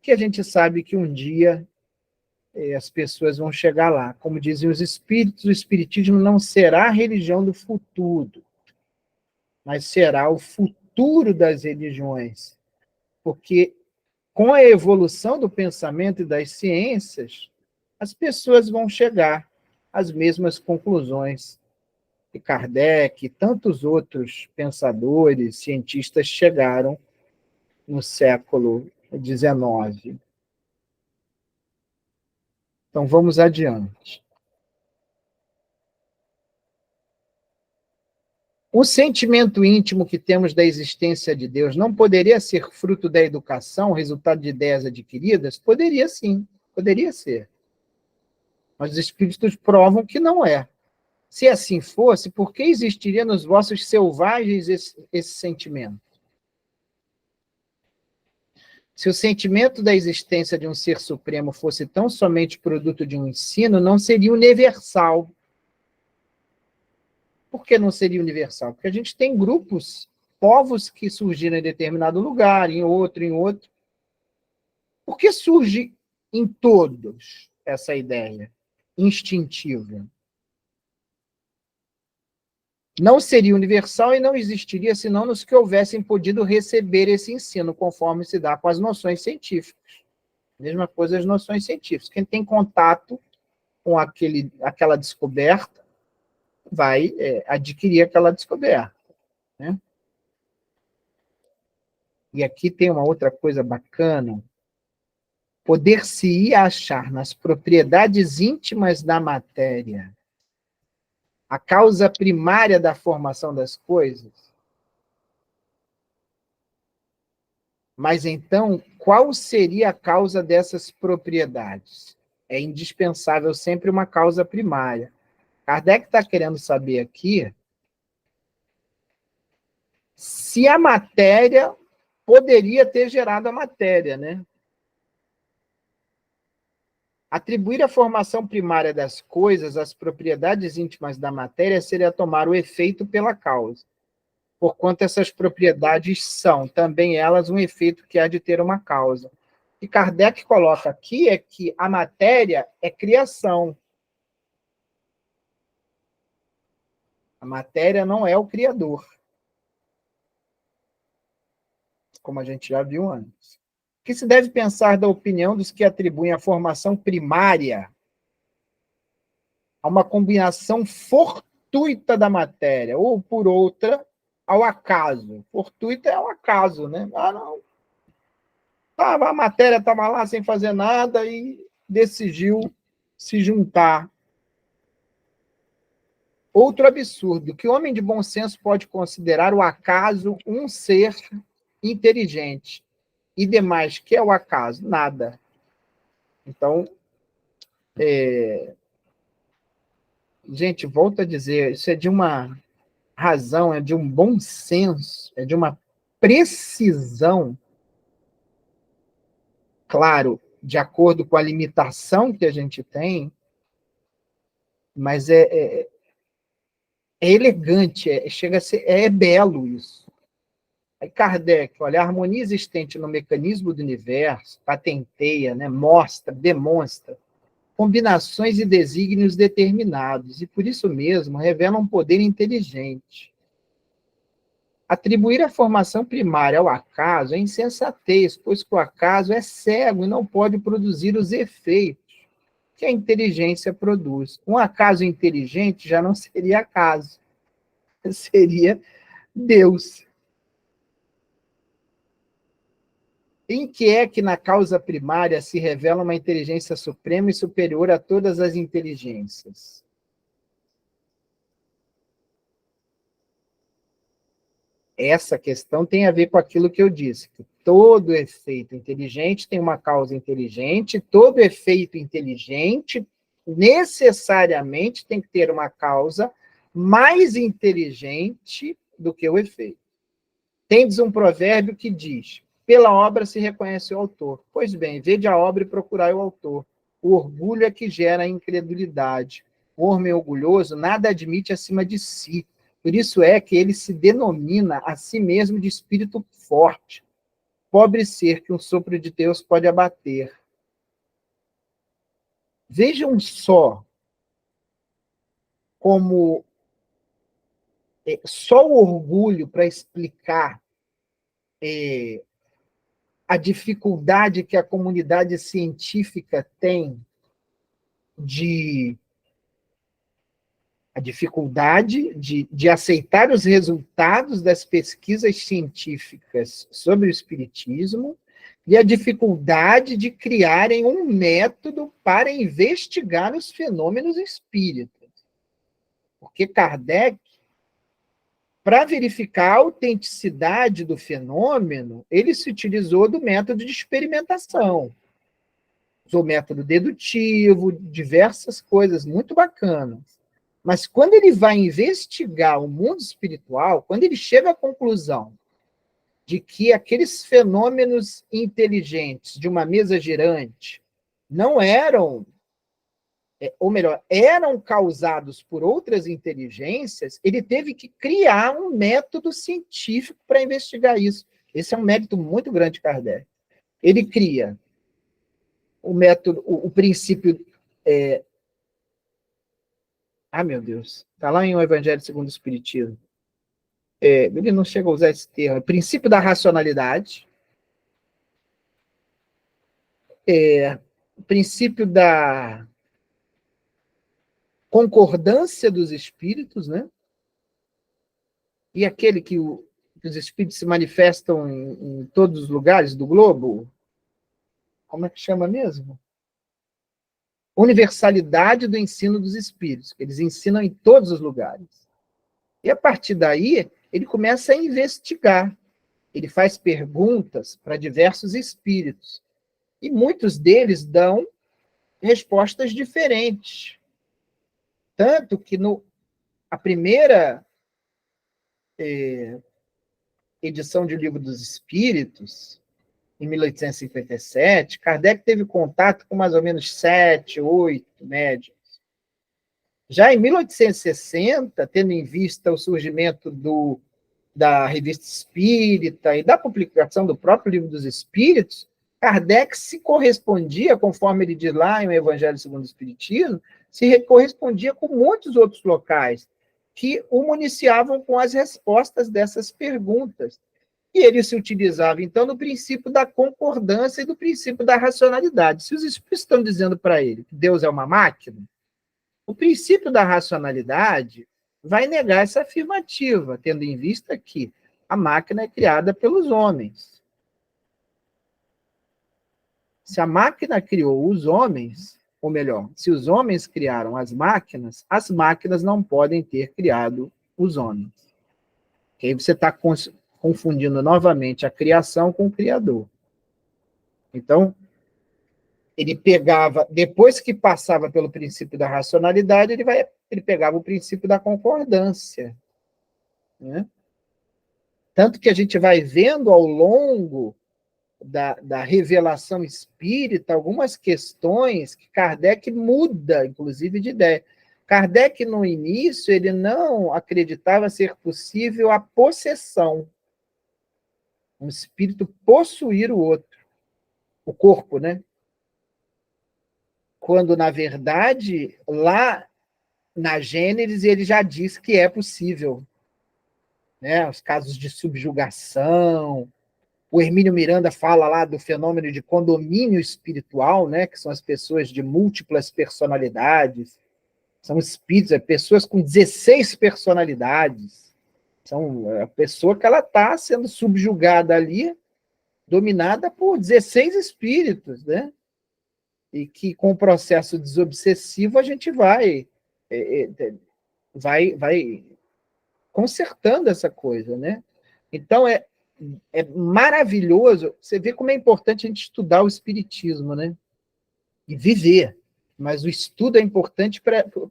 que a gente sabe que um dia as pessoas vão chegar lá. Como dizem os espíritos, o espiritismo não será a religião do futuro, mas será o futuro das religiões, porque com a evolução do pensamento e das ciências, as pessoas vão chegar as mesmas conclusões que Kardec e tantos outros pensadores, cientistas chegaram no século XIX. Então, vamos adiante. O sentimento íntimo que temos da existência de Deus não poderia ser fruto da educação, resultado de ideias adquiridas? Poderia sim, poderia ser. Mas os espíritos provam que não é. Se assim fosse, por que existiria nos vossos selvagens esse sentimento? Se o sentimento da existência de um ser supremo fosse tão somente produto de um ensino, não seria universal. Por que não seria universal? Porque a gente tem grupos, povos que surgiram em determinado lugar, em outro, em outro. Por que surge em todos essa ideia instintiva? Não seria universal e não existiria senão nos que houvessem podido receber esse ensino, conforme se dá com as noções científicas. Mesma coisa as noções científicas. Quem tem contato com aquela descoberta vai adquirir aquela descoberta, né? E aqui tem uma outra coisa bacana. Poder-se-ia achar nas propriedades íntimas da matéria a causa primária da formação das coisas? Mas então, qual seria a causa dessas propriedades? É indispensável sempre uma causa primária. Kardec está querendo saber aqui se a matéria poderia ter gerado a matéria, né? Atribuir a formação primária das coisas às propriedades íntimas da matéria seria tomar o efeito pela causa, porquanto essas propriedades são, também elas, um efeito que há de ter uma causa. O que Kardec coloca aqui é que a matéria é criação. A matéria não é o criador, como a gente já viu antes. O que se deve pensar da opinião dos que atribuem a formação primária a uma combinação fortuita da matéria, ou, por outra, ao acaso? Fortuita é um acaso, né? Ah, não. A matéria estava lá sem fazer nada e decidiu se juntar. Outro absurdo, que o homem de bom senso pode considerar o acaso um ser inteligente. E demais, que é o acaso? Nada. Então, gente, volto a dizer, isso é de uma razão, é de um bom senso, é de uma precisão, claro, de acordo com a limitação que a gente tem, mas é elegante, chega a ser, é belo isso. Aí Kardec, olha, a harmonia existente no mecanismo do universo, patenteia, né, mostra, demonstra combinações e desígnios determinados, e por isso mesmo revela um poder inteligente. Atribuir a formação primária ao acaso é insensatez, pois que o acaso é cego e não pode produzir os efeitos que a inteligência produz. Um acaso inteligente já não seria acaso, seria Deus. Em que é que na causa primária se revela uma inteligência suprema e superior a todas as inteligências? Essa questão tem a ver com aquilo que eu disse, que todo efeito inteligente tem uma causa inteligente, todo efeito inteligente necessariamente tem que ter uma causa mais inteligente do que o efeito. Tendes um provérbio que diz: pela obra se reconhece o autor. Pois bem, vede a obra e procurai o autor. O orgulho é que gera a incredulidade. O homem orgulhoso nada admite acima de si. Por isso é que ele se denomina a si mesmo de espírito forte. Pobre ser que um sopro de Deus pode abater. Vejam só como só o orgulho para explicar a dificuldade que a comunidade científica tem de A dificuldade de aceitar os resultados das pesquisas científicas sobre o espiritismo e a dificuldade de criarem um método para investigar os fenômenos espíritas. Porque Kardec, para verificar a autenticidade do fenômeno, ele se utilizou do método de experimentação. Usou método dedutivo, diversas coisas muito bacanas. Mas quando ele vai investigar o mundo espiritual, quando ele chega à conclusão de que aqueles fenômenos inteligentes de uma mesa girante não eram, ou melhor, eram causados por outras inteligências, ele teve que criar um método científico para investigar isso. Esse é um mérito muito grande de Kardec. Ele cria o método, o princípio... meu Deus, está lá em O Evangelho segundo o Espiritismo. Ele não chega a usar esse termo. Princípio da racionalidade, o princípio da concordância dos espíritos, né? E aquele que os espíritos se manifestam em todos os lugares do globo, como é que chama mesmo? Universalidade do ensino dos espíritos, que eles ensinam em todos os lugares. E a partir daí, ele começa a investigar. Ele faz perguntas para diversos espíritos. E muitos deles dão respostas diferentes. Tanto que a primeira edição de Livro dos Espíritos, em 1857, Kardec teve contato com mais ou menos 7, 8 médiuns. Já em 1860, tendo em vista o surgimento da Revista Espírita e da publicação do próprio Livro dos Espíritos, Kardec se correspondia, conforme ele diz lá em O Evangelho segundo o Espiritismo, se correspondia com muitos outros locais que o municiavam com as respostas dessas perguntas. E ele se utilizava, então, do princípio da concordância e do princípio da racionalidade. Se os espíritos estão dizendo para ele que Deus é uma máquina, o princípio da racionalidade vai negar essa afirmativa, tendo em vista que a máquina é criada pelos homens. Se a máquina criou os homens, ou melhor, se os homens criaram as máquinas não podem ter criado os homens. Porque aí você está confundindo novamente a criação com o Criador. Então, ele pegava, depois que passava pelo princípio da racionalidade, ele pegava o princípio da concordância, né? Tanto que a gente vai vendo ao longo da revelação espírita algumas questões que Kardec muda, inclusive, de ideia. Kardec, no início, ele não acreditava ser possível a possessão, um espírito possuir o outro, o corpo, né? Quando, na verdade, lá na Gênesis, ele já diz que é possível, né? Os casos de subjugação. O Hermínio Miranda fala lá do fenômeno de condomínio espiritual, né? Que são as pessoas de múltiplas personalidades. São espíritos, pessoas com 16 personalidades. São a pessoa que ela está sendo subjugada ali, dominada por 16 espíritos, né? E que, com o processo desobsessivo, a gente vai consertando essa coisa, né? Então, é maravilhoso. Você vê como é importante a gente estudar o espiritismo, né? E viver. Mas o estudo é importante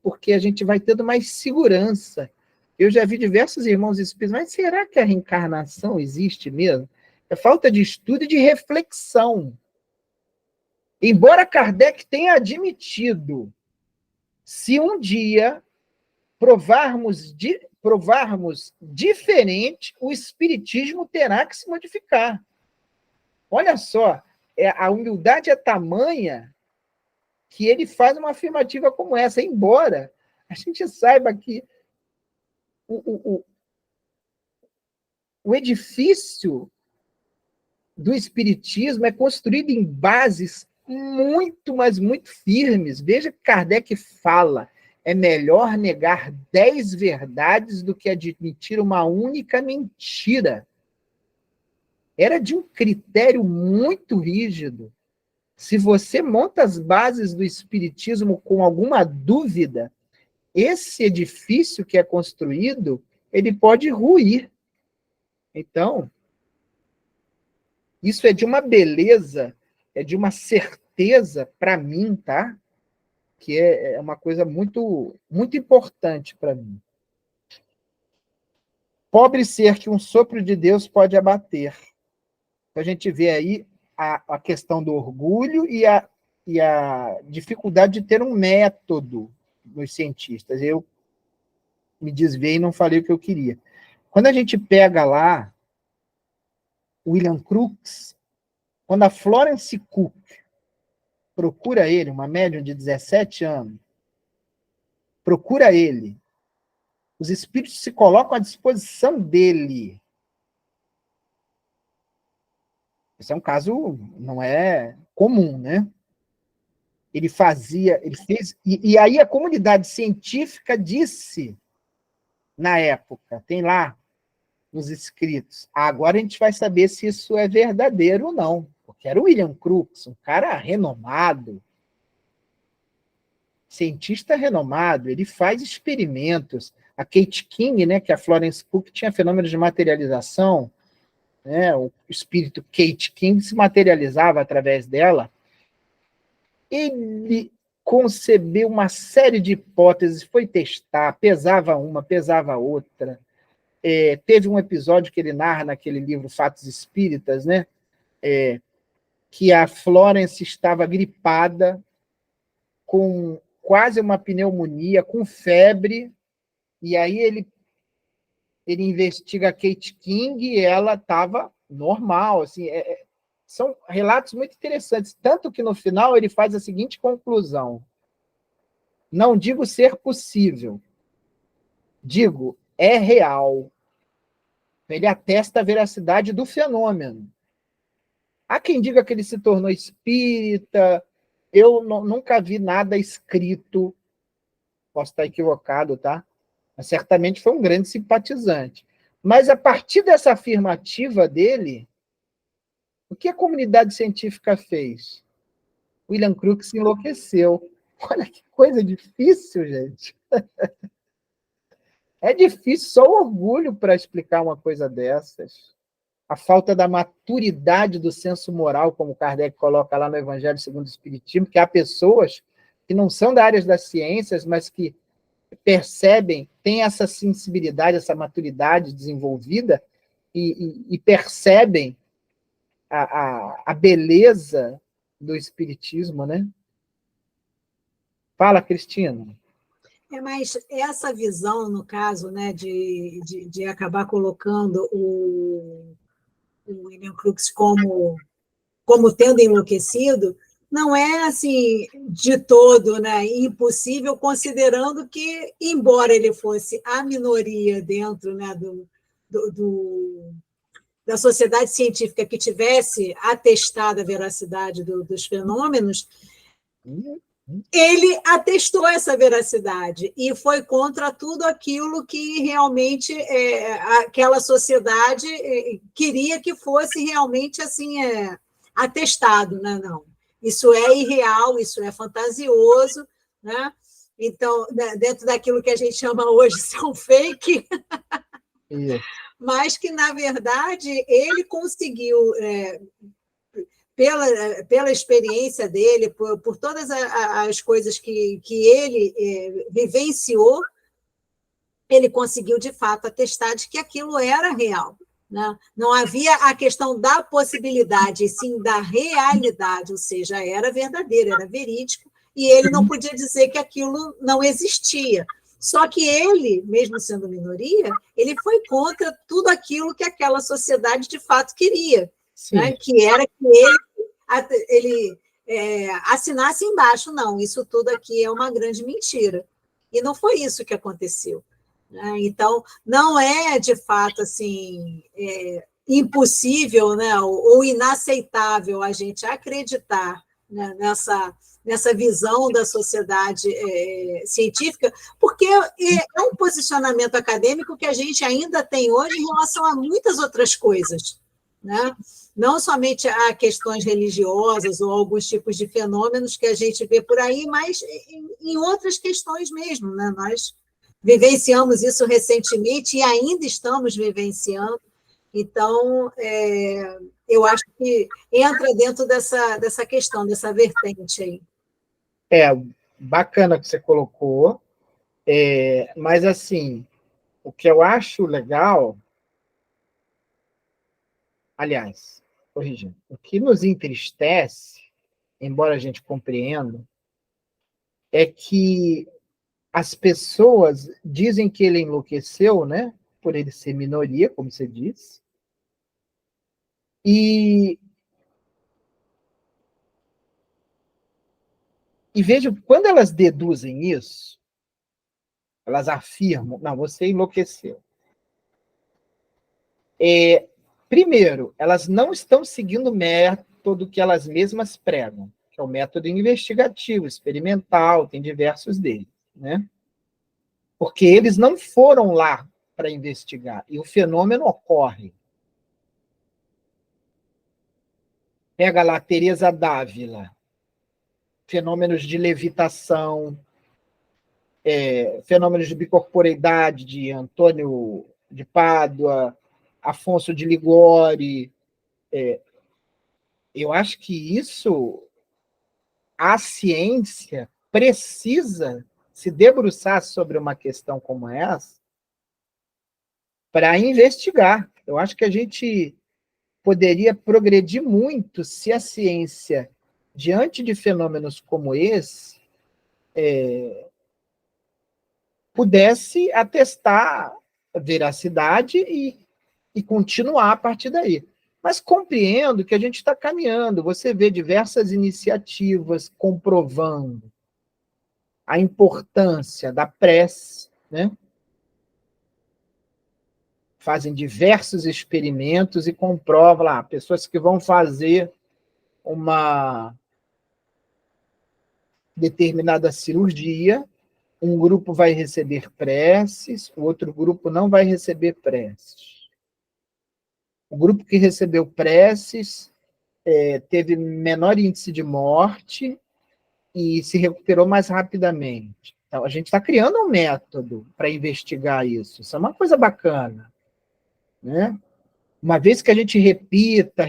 porque a gente vai tendo mais segurança. Eu já vi diversos irmãos espíritas, mas será que a reencarnação existe mesmo? É falta de estudo e de reflexão. Embora Kardec tenha admitido, se um dia provarmos diferente, o espiritismo terá que se modificar. Olha só, a humildade é tamanha que ele faz uma afirmativa como essa, embora a gente saiba que o edifício do espiritismo é construído em bases muito, mas muito firmes. Veja que Kardec fala, é melhor negar 10 verdades do que admitir uma única mentira. Era de um critério muito rígido. Se você monta as bases do espiritismo com alguma dúvida, esse edifício que é construído, ele pode ruir. Então, isso é de uma beleza, é de uma certeza para mim, tá? Que é uma coisa muito, muito importante para mim. Pobre ser que um sopro de Deus pode abater. Então, a gente vê aí a questão do orgulho e a dificuldade de ter um método dos cientistas. Eu me desviei e não falei o que eu queria. Quando a gente pega lá William Crookes, quando a Florence Cook procura ele, uma médium de 17 anos, procura ele, os espíritos se colocam à disposição dele. Esse é um caso, não é comum, né? Ele fez, e aí a comunidade científica disse, na época, tem lá nos escritos, agora a gente vai saber se isso é verdadeiro ou não, porque era o William Crookes, um cara renomado, cientista renomado, ele faz experimentos. A Kate King, né, que a Florence Cook tinha fenômenos de materialização, né, o espírito Kate King se materializava através dela. Ele concebeu uma série de hipóteses, foi testar, pesava uma, pesava outra. Teve um episódio que ele narra naquele livro Fatos Espíritas, né, que a Florence estava gripada, com quase uma pneumonia, com febre, e aí ele investiga a Kate King e ela estava normal. Assim, são relatos muito interessantes, tanto que no final ele faz a seguinte conclusão: não digo ser possível, digo, é real. Ele atesta a veracidade do fenômeno. Há quem diga que ele se tornou espírita, eu nunca vi nada escrito, posso estar equivocado, tá? Mas certamente foi um grande simpatizante. Mas a partir dessa afirmativa dele, o que a comunidade científica fez? William Crookes enlouqueceu. Olha que coisa difícil, gente. É difícil, só o orgulho para explicar uma coisa dessas. A falta da maturidade do senso moral, como Kardec coloca lá no Evangelho segundo o Espiritismo, que há pessoas que não são da área das ciências, mas que percebem, têm essa sensibilidade, essa maturidade desenvolvida e percebem a beleza do Espiritismo, né? Fala, Cristina. Mas essa visão, no caso, né, de acabar colocando o William Crookes como tendo enlouquecido, não é assim de todo, né, impossível, considerando que, embora ele fosse a minoria dentro, né, da sociedade científica que tivesse atestado a veracidade dos fenômenos, ele atestou essa veracidade e foi contra tudo aquilo que realmente aquela sociedade queria que fosse realmente assim atestado, né? Não, isso é irreal, isso é fantasioso, né? Então, dentro daquilo que a gente chama hoje de um fake, mas que, na verdade, ele conseguiu... Pela experiência dele, por todas as coisas que ele vivenciou, ele conseguiu, de fato, atestar de que aquilo era real. Né? Não havia a questão da possibilidade, e sim da realidade, ou seja, era verdadeiro, era verídico, e ele não podia dizer que aquilo não existia. Só que ele, mesmo sendo minoria, ele foi contra tudo aquilo que aquela sociedade, de fato, queria. Né? Que era que ele assinasse embaixo, não, isso tudo aqui é uma grande mentira. E não foi isso que aconteceu. Né? Então, não é, de fato, assim, impossível, né, ou inaceitável a gente acreditar né, nessa visão da sociedade científica, porque é um posicionamento acadêmico que a gente ainda tem hoje em relação a muitas outras coisas, né? Não somente a questões religiosas ou alguns tipos de fenômenos que a gente vê por aí, mas em outras questões mesmo, né? Nós vivenciamos isso recentemente e ainda estamos vivenciando. Então, eu acho que entra dentro dessa questão, dessa vertente aí. Bacana que você colocou, mas, assim, o que eu acho legal, aliás, corrigindo, o que nos entristece, embora a gente compreenda, é que as pessoas dizem que ele enlouqueceu, né, por ele ser minoria, como você disse, e vejo, quando elas deduzem isso, elas afirmam, não, você enlouqueceu. Primeiro, elas não estão seguindo o método que elas mesmas pregam, que é o método investigativo, experimental, tem diversos deles, né? Porque eles não foram lá para investigar, e o fenômeno ocorre. Pega lá Teresa d'Ávila, fenômenos de levitação, fenômenos de bicorporeidade de Antônio de Pádua, Afonso de Ligori. Eu acho que isso, a ciência precisa se debruçar sobre uma questão como essa para investigar. Eu acho que a gente poderia progredir muito se a ciência, diante de fenômenos como esse, pudesse atestar a veracidade e continuar a partir daí. Mas compreendo que a gente está caminhando. Você vê diversas iniciativas comprovando a importância da prece, né? Fazem diversos experimentos e comprovam lá, pessoas que vão fazer uma determinada cirurgia, um grupo vai receber preces, o outro grupo não vai receber preces. O grupo que recebeu preces teve menor índice de morte e se recuperou mais rapidamente. Então, a gente está criando um método para investigar isso. Isso é uma coisa bacana, né? Uma vez que a gente repita,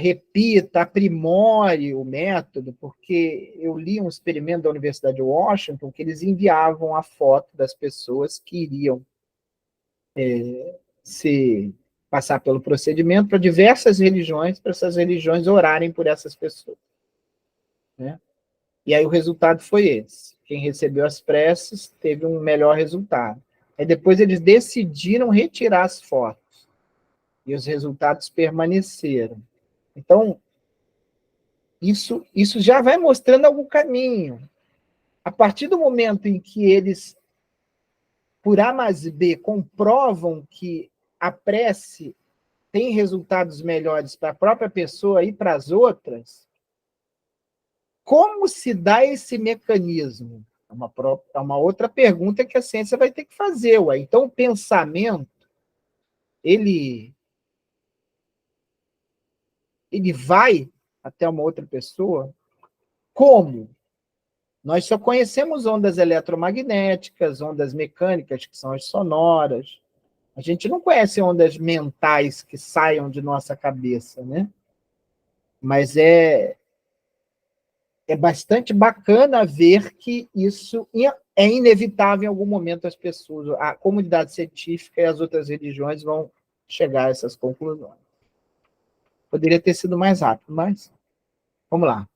aprimore o método, porque eu li um experimento da Universidade de Washington que eles enviavam a foto das pessoas que iriam passar pelo procedimento para diversas religiões, para essas religiões orarem por essas pessoas, né? E aí o resultado foi esse. Quem recebeu as preces teve um melhor resultado. Aí depois eles decidiram retirar as fotos. E os resultados permaneceram. Então, isso já vai mostrando algum caminho. A partir do momento em que eles, por A mais B, comprovam que a prece tem resultados melhores para a própria pessoa e para as outras, como se dá esse mecanismo? É uma outra pergunta que a ciência vai ter que fazer. Ué. Então, o pensamento, ele vai até uma outra pessoa? Como? Nós só conhecemos ondas eletromagnéticas, ondas mecânicas, que são as sonoras. A gente não conhece ondas mentais que saiam de nossa cabeça, né? Mas é bastante bacana ver que isso é inevitável em algum momento as pessoas, a comunidade científica e as outras religiões vão chegar a essas conclusões. Poderia ter sido mais rápido, mas vamos lá.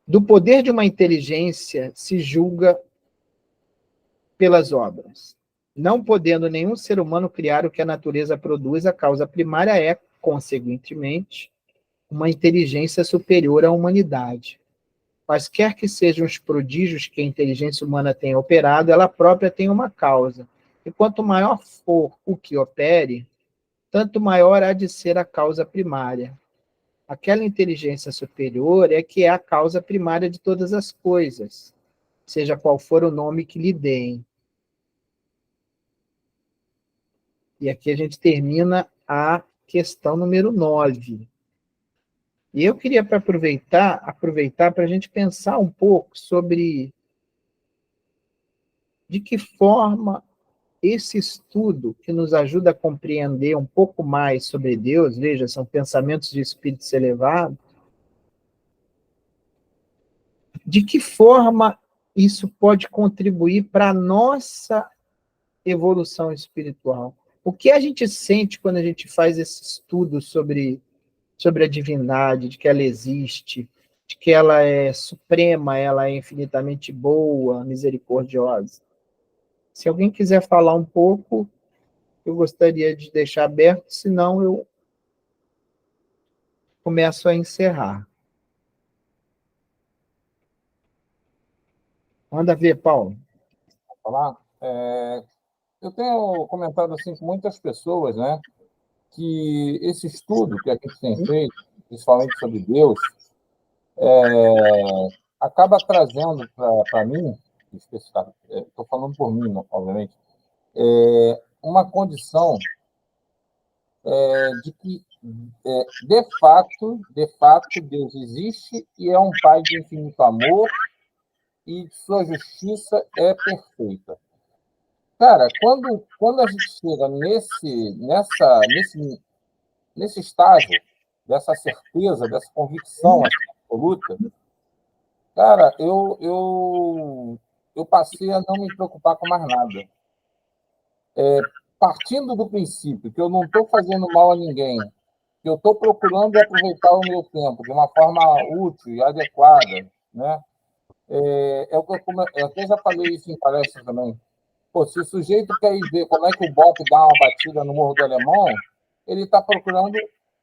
Do poder de uma inteligência se julga pelas obras. Não podendo nenhum ser humano criar o que a natureza produz, a causa primária é, consequentemente, uma inteligência superior à humanidade. Quaisquer que sejam os prodígios que a inteligência humana tenha operado, ela própria tem uma causa. E quanto maior for o que opere, tanto maior há de ser a causa primária. aquela inteligência superior é que é a causa primária de todas as coisas, seja qual for o nome que lhe deem. E aqui a gente termina a questão número 9. E eu queria aproveitar para a gente pensar um pouco sobre de que forma esse estudo que nos ajuda a compreender um pouco mais sobre Deus, veja, são pensamentos de espíritos elevados, de que forma isso pode contribuir para a nossa evolução espiritual? O que a gente sente quando a gente faz esse estudo sobre a divindade, de que ela existe, de que ela é suprema, ela é infinitamente boa, misericordiosa? Se alguém quiser falar um pouco, eu gostaria de deixar aberto, senão eu começo a encerrar. Manda ver, Paulo. Falar. Eu tenho comentado assim com muitas pessoas, né, que esse estudo que a gente tem feito, principalmente sobre Deus, acaba trazendo para mim, estou falando por mim, obviamente, uma condição de que, de fato, Deus existe e é um Pai de infinito amor e sua justiça é perfeita. Cara, quando a gente chega nesse estágio, dessa certeza, dessa convicção absoluta, cara, eu passei a não me preocupar com mais nada. Partindo do princípio que eu não estou fazendo mal a ninguém, que eu estou procurando aproveitar o meu tempo de uma forma útil e adequada, né? Eu até já falei isso em palestras também. Pô, se o sujeito quer ir ver como é que o Bob dá uma batida no Morro do Alemão, ele está procurando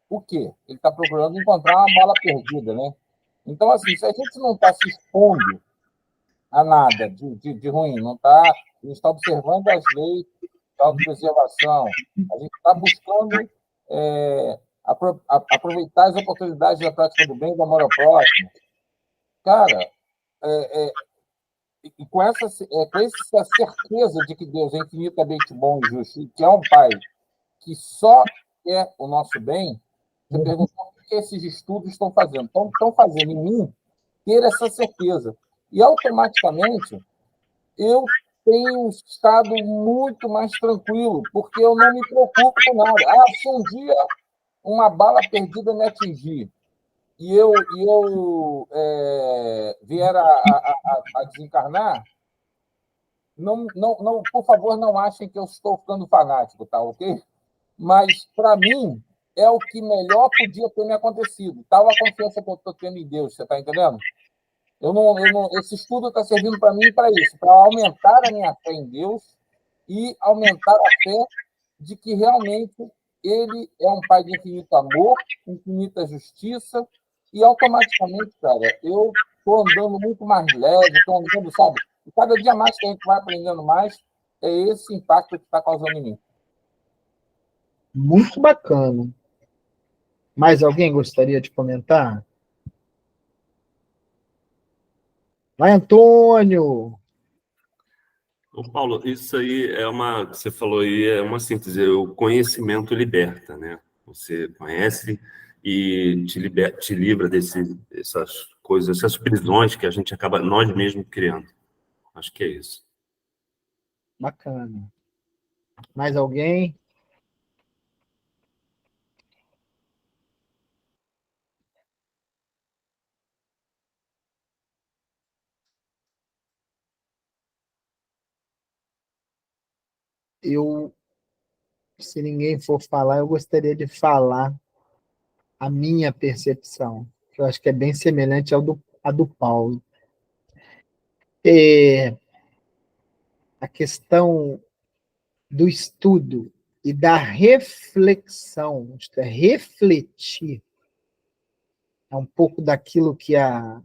o quê? Ele está procurando encontrar uma bala perdida, né? Então, assim, se a gente não está se expondo a nada de ruim, não está, a gente está observando as leis de autopreservação, a gente está buscando aproveitar as oportunidades da prática do bem e do amor ao próximo. Cara, e com essa certeza de que Deus é infinitamente bom e justo, e que é um Pai que só quer o nosso bem, você perguntou o que esses estudos estão fazendo. Estão fazendo em mim ter essa certeza. E, automaticamente, eu tenho estado muito mais tranquilo, porque eu não me preocupo com nada. Se um dia uma bala perdida me atingir e eu vier a desencarnar, não, por favor, não achem que eu estou ficando fanático, tá ok? Mas, para mim, é o que melhor podia ter me acontecido. Tal a confiança que eu estou tendo em Deus, você está entendendo? Esse estudo está servindo para mim para isso, para aumentar a minha fé em Deus e aumentar a fé de que realmente Ele é um Pai de infinito amor, infinita justiça, e automaticamente, cara, eu estou andando muito mais leve, estou andando, sabe? E cada dia mais que a gente vai aprendendo mais, é esse impacto que está causando em mim. Muito bacana. Mais alguém gostaria de comentar? Vai, Antônio! Ô, Paulo, isso aí você falou aí, é uma síntese, o conhecimento liberta, né? Você conhece e te livra dessas coisas, essas prisões que a gente acaba nós mesmos criando. Acho que é isso. Bacana. Mais alguém? Se ninguém for falar, eu gostaria de falar a minha percepção, que eu acho que é bem semelhante à do Paulo. A questão do estudo e da reflexão, isto é, refletir, é um pouco daquilo que a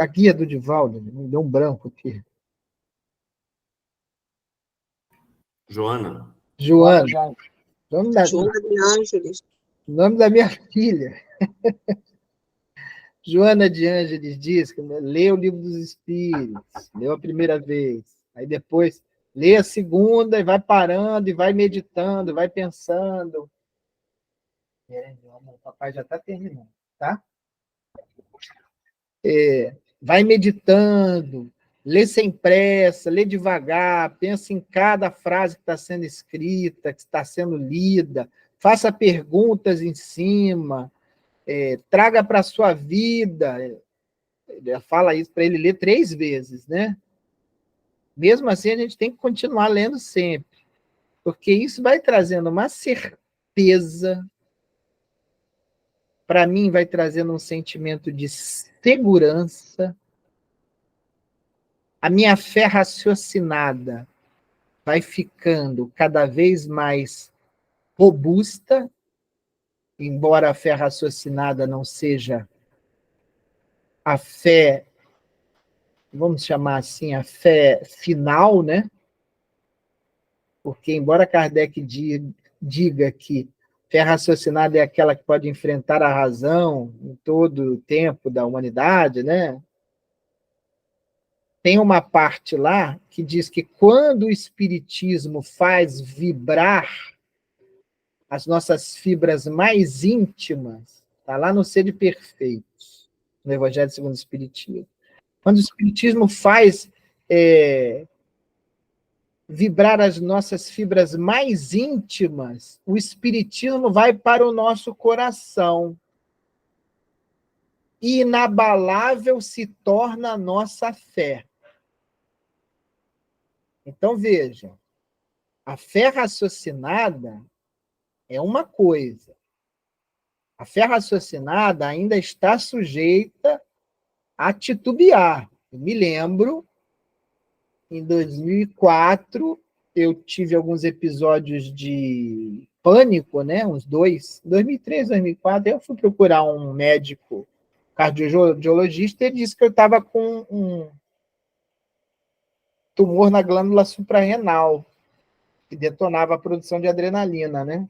guia do Divaldo, me deu um branco aqui. Joana. Joana. Joana de Joana de Ângeles. Nome da minha filha. Joana de Ângeles diz que lê o livro dos Espíritos, leu a primeira vez, aí depois lê a segunda e vai parando, e vai meditando, vai pensando. Meu amor, o papai já está terminando, tá? Vai meditando, lê sem pressa, lê devagar, pensa em cada frase que está sendo escrita, que está sendo lida, faça perguntas em cima, traga para a sua vida. Ele fala isso para ele ler 3 vezes, né? Mesmo assim, a gente tem que continuar lendo sempre, porque isso vai trazendo uma certeza, para mim, vai trazendo um sentimento de segurança. A minha fé raciocinada vai ficando cada vez mais robusta, embora a fé raciocinada não seja a fé, vamos chamar assim, a fé final, né? Porque, embora Kardec diga que fé raciocinada é aquela que pode enfrentar a razão em todo o tempo da humanidade, né? Tem uma parte lá que diz que quando o Espiritismo faz vibrar as nossas fibras mais íntimas, está lá no Sede Perfeitos, no Evangelho segundo o Espiritismo. Quando o Espiritismo faz vibrar as nossas fibras mais íntimas, o Espiritismo vai para o nosso coração. E inabalável se torna a nossa fé. Então, veja, a fé raciocinada é uma coisa. A fé raciocinada ainda está sujeita a titubear. Eu me lembro, em 2004, eu tive alguns episódios de pânico, né? Uns 2, 2003, 2004, eu fui procurar um médico cardiologista e ele disse que eu estava com um tumor na glândula suprarrenal, que detonava a produção de adrenalina, né?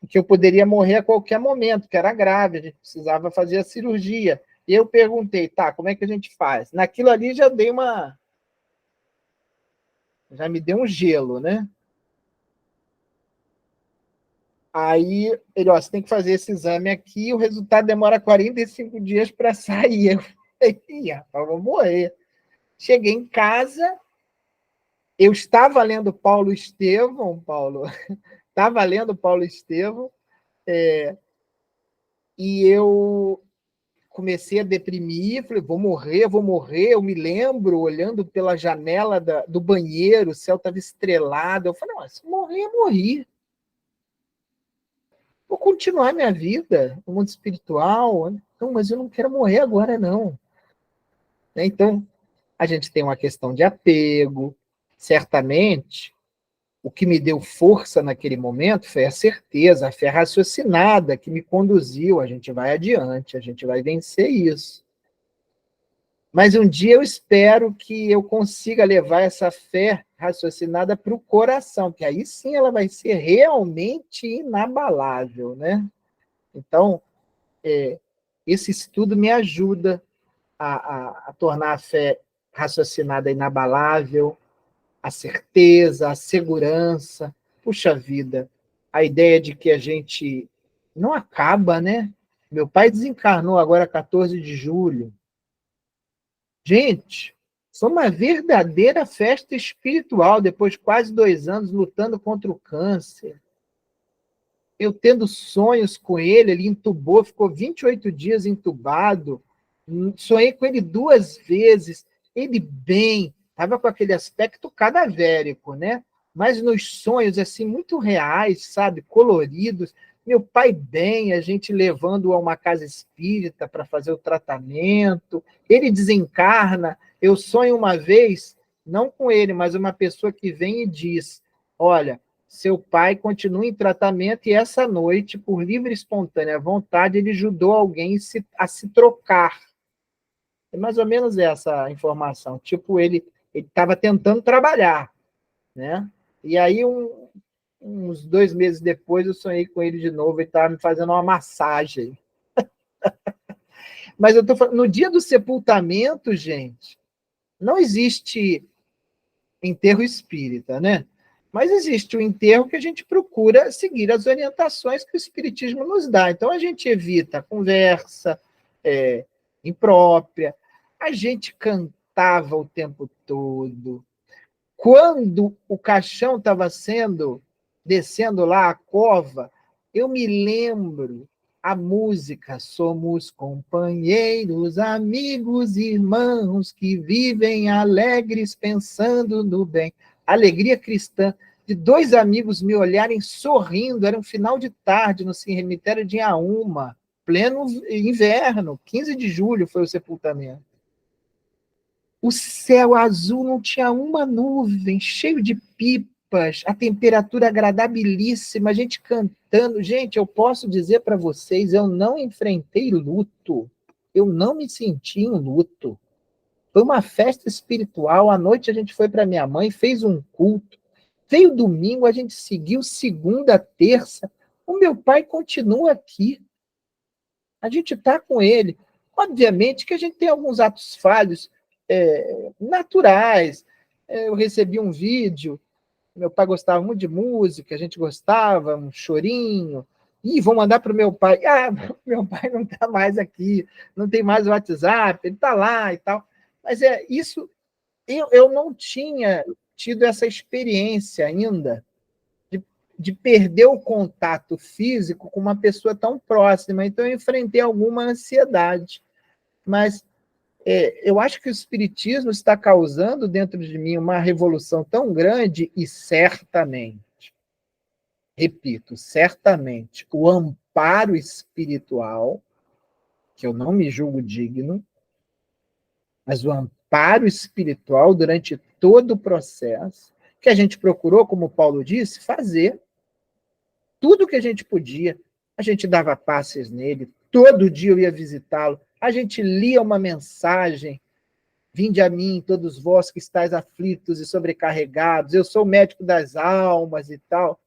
E que eu poderia morrer a qualquer momento, que era grave, a gente precisava fazer a cirurgia. E eu perguntei, tá, como é que a gente faz? Naquilo ali já me deu um gelo, né? Aí ele, ó, você tem que fazer esse exame aqui, o resultado demora 45 dias para sair. Eu falei, rapaz, vou morrer. Cheguei em casa, eu estava lendo Paulo Estevão, estava lendo Paulo Estevão, e eu comecei a deprimir, falei, vou morrer. Eu me lembro, olhando pela janela do banheiro, o céu estava estrelado, eu falei, se morrer, eu morri. Vou continuar minha vida no mundo espiritual. Não, mas eu não quero morrer agora, não. Então, a gente tem uma questão de apego. Certamente, o que me deu força naquele momento foi a certeza, a fé raciocinada que me conduziu. A gente vai adiante, a gente vai vencer isso. Mas um dia eu espero que eu consiga levar essa fé raciocinada para o coração, que aí sim ela vai ser realmente inabalável, né? Então, esse estudo me ajuda a tornar a fé raciocinada inabalável, a certeza, a segurança. Puxa vida, a ideia de que a gente não acaba, né? Meu pai desencarnou agora 14 de julho. Gente, foi uma verdadeira festa espiritual, depois de quase 2 anos lutando contra o câncer. Eu tendo sonhos com ele entubou, ficou 28 dias entubado. Sonhei com ele 2 vezes. Ele bem, estava com aquele aspecto cadavérico, né? Mas nos sonhos, assim, muito reais, sabe? Coloridos. Meu pai bem, a gente levando-o a uma casa espírita para fazer o tratamento. Ele desencarna. Eu sonho uma vez, não com ele, mas uma pessoa que vem e diz, olha, seu pai continua em tratamento e essa noite, por livre e espontânea vontade, ele ajudou alguém a se trocar. É mais ou menos essa informação. Tipo, ele estava tentando trabalhar, né? E aí, uns 2 meses depois, eu sonhei com ele de novo, ele estava me fazendo uma massagem. Mas eu estou falando, no dia do sepultamento, gente, não existe enterro espírita, né? Mas existe o enterro que a gente procura seguir as orientações que o Espiritismo nos dá. Então, a gente evita a conversa imprópria, a gente cantava o tempo todo. Quando o caixão estava descendo lá a cova, eu me lembro a música Somos companheiros, amigos, irmãos que vivem alegres pensando no bem. Alegria cristã, de 2 amigos me olharem sorrindo, era um final de tarde no cemitério de Inhaúma, pleno inverno, 15 de julho foi o sepultamento. O céu azul não tinha uma nuvem, cheio de pipas, a temperatura agradabilíssima, a gente cantando. Gente, eu posso dizer para vocês, eu não enfrentei luto, eu não me senti em luto. Foi uma festa espiritual, à noite a gente foi para minha mãe, fez um culto, veio domingo, a gente seguiu segunda, terça, o meu pai continua aqui, a gente está com ele. Obviamente que a gente tem alguns atos falhos, naturais. Eu recebi um vídeo, meu pai gostava muito de música, a gente gostava, um chorinho, vou mandar para o meu pai. Meu pai não está mais aqui, não tem mais o WhatsApp, ele está lá e tal. Mas isso, eu não tinha tido essa experiência ainda de perder o contato físico com uma pessoa tão próxima, então eu enfrentei alguma ansiedade. Mas eu acho que o Espiritismo está causando dentro de mim uma revolução tão grande e certamente, repito, certamente, o amparo espiritual, que eu não me julgo digno, mas o amparo espiritual durante todo o processo, que a gente procurou, como Paulo disse, fazer tudo o que a gente podia. A gente dava passes nele, todo dia eu ia visitá-lo, a gente lia uma mensagem: vinde a mim, todos vós que estáis aflitos e sobrecarregados, eu sou o médico das almas e tal.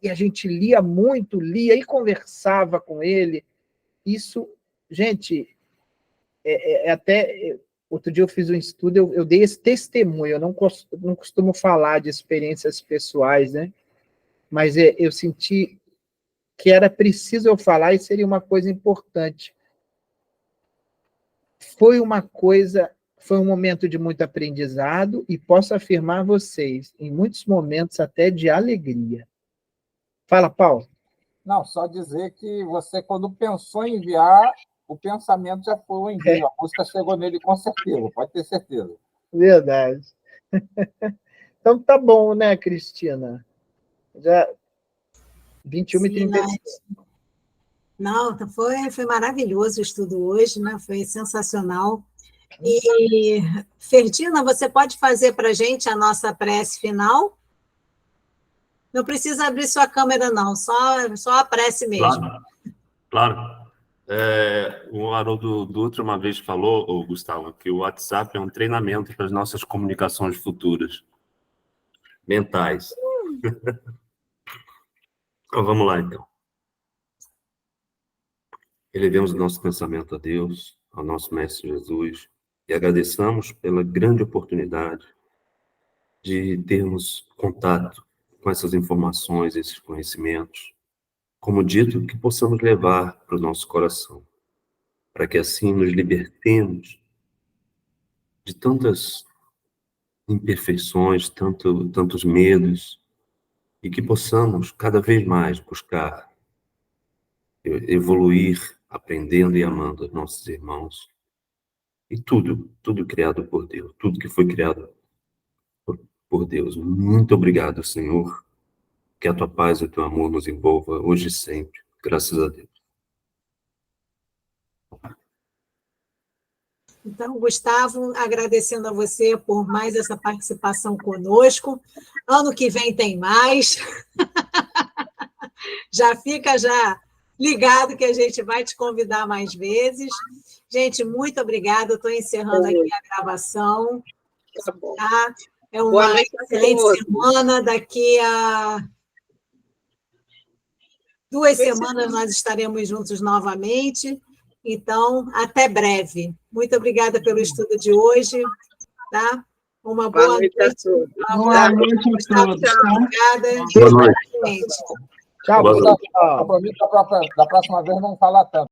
E a gente lia muito, lia e conversava com ele. Isso, gente, até... Outro dia eu fiz um estudo, eu dei esse testemunho, eu não costumo falar de experiências pessoais, né? Mas eu senti que era preciso eu falar e seria uma coisa importante. Foi um momento de muito aprendizado e posso afirmar a vocês, em muitos momentos até de alegria. Fala, Paulo. Não, só dizer que você, quando pensou em enviar, o pensamento já foi o envio. A música chegou nele com certeza, pode ter certeza. Verdade. Então tá bom, né, Cristina? Já 21h37. Não, foi maravilhoso o estudo hoje, né? Foi sensacional. E, Ferdina, você pode fazer para a gente a nossa prece final? Não precisa abrir sua câmera, não, só a prece mesmo. Claro. O Haroldo Dutra uma vez falou, Gustavo, que o WhatsApp é um treinamento para as nossas comunicações futuras, mentais. Então, vamos lá, então. Elevemos o nosso pensamento a Deus, ao nosso Mestre Jesus, e agradeçamos pela grande oportunidade de termos contato com essas informações, esses conhecimentos, como dito, que possamos levar para o nosso coração, para que assim nos libertemos de tantas imperfeições, tantos medos, e que possamos cada vez mais buscar evoluir, aprendendo e amando os nossos irmãos. E tudo criado por Deus, tudo que foi criado por Deus. Muito obrigado, Senhor. Que a tua paz e o teu amor nos envolva hoje e sempre. Graças a Deus. Então, Gustavo, agradecendo a você por mais essa participação conosco. Ano que vem tem mais. Já fica ligado que a gente vai te convidar mais vezes. Gente, muito obrigada. Estou encerrando aqui a gravação. Tá bom. Tá? É Boa uma noite a excelente todos. semana. Daqui a 2 semanas nós estaremos juntos novamente. Então, até breve. Muito obrigada pelo estudo de hoje. Tá? Uma boa noite. a todos. Boa noite a todos, tá? Obrigada. Boa noite. Gente. Tchau, Boa pessoal. Eu prometo que da próxima vez não falar tanto.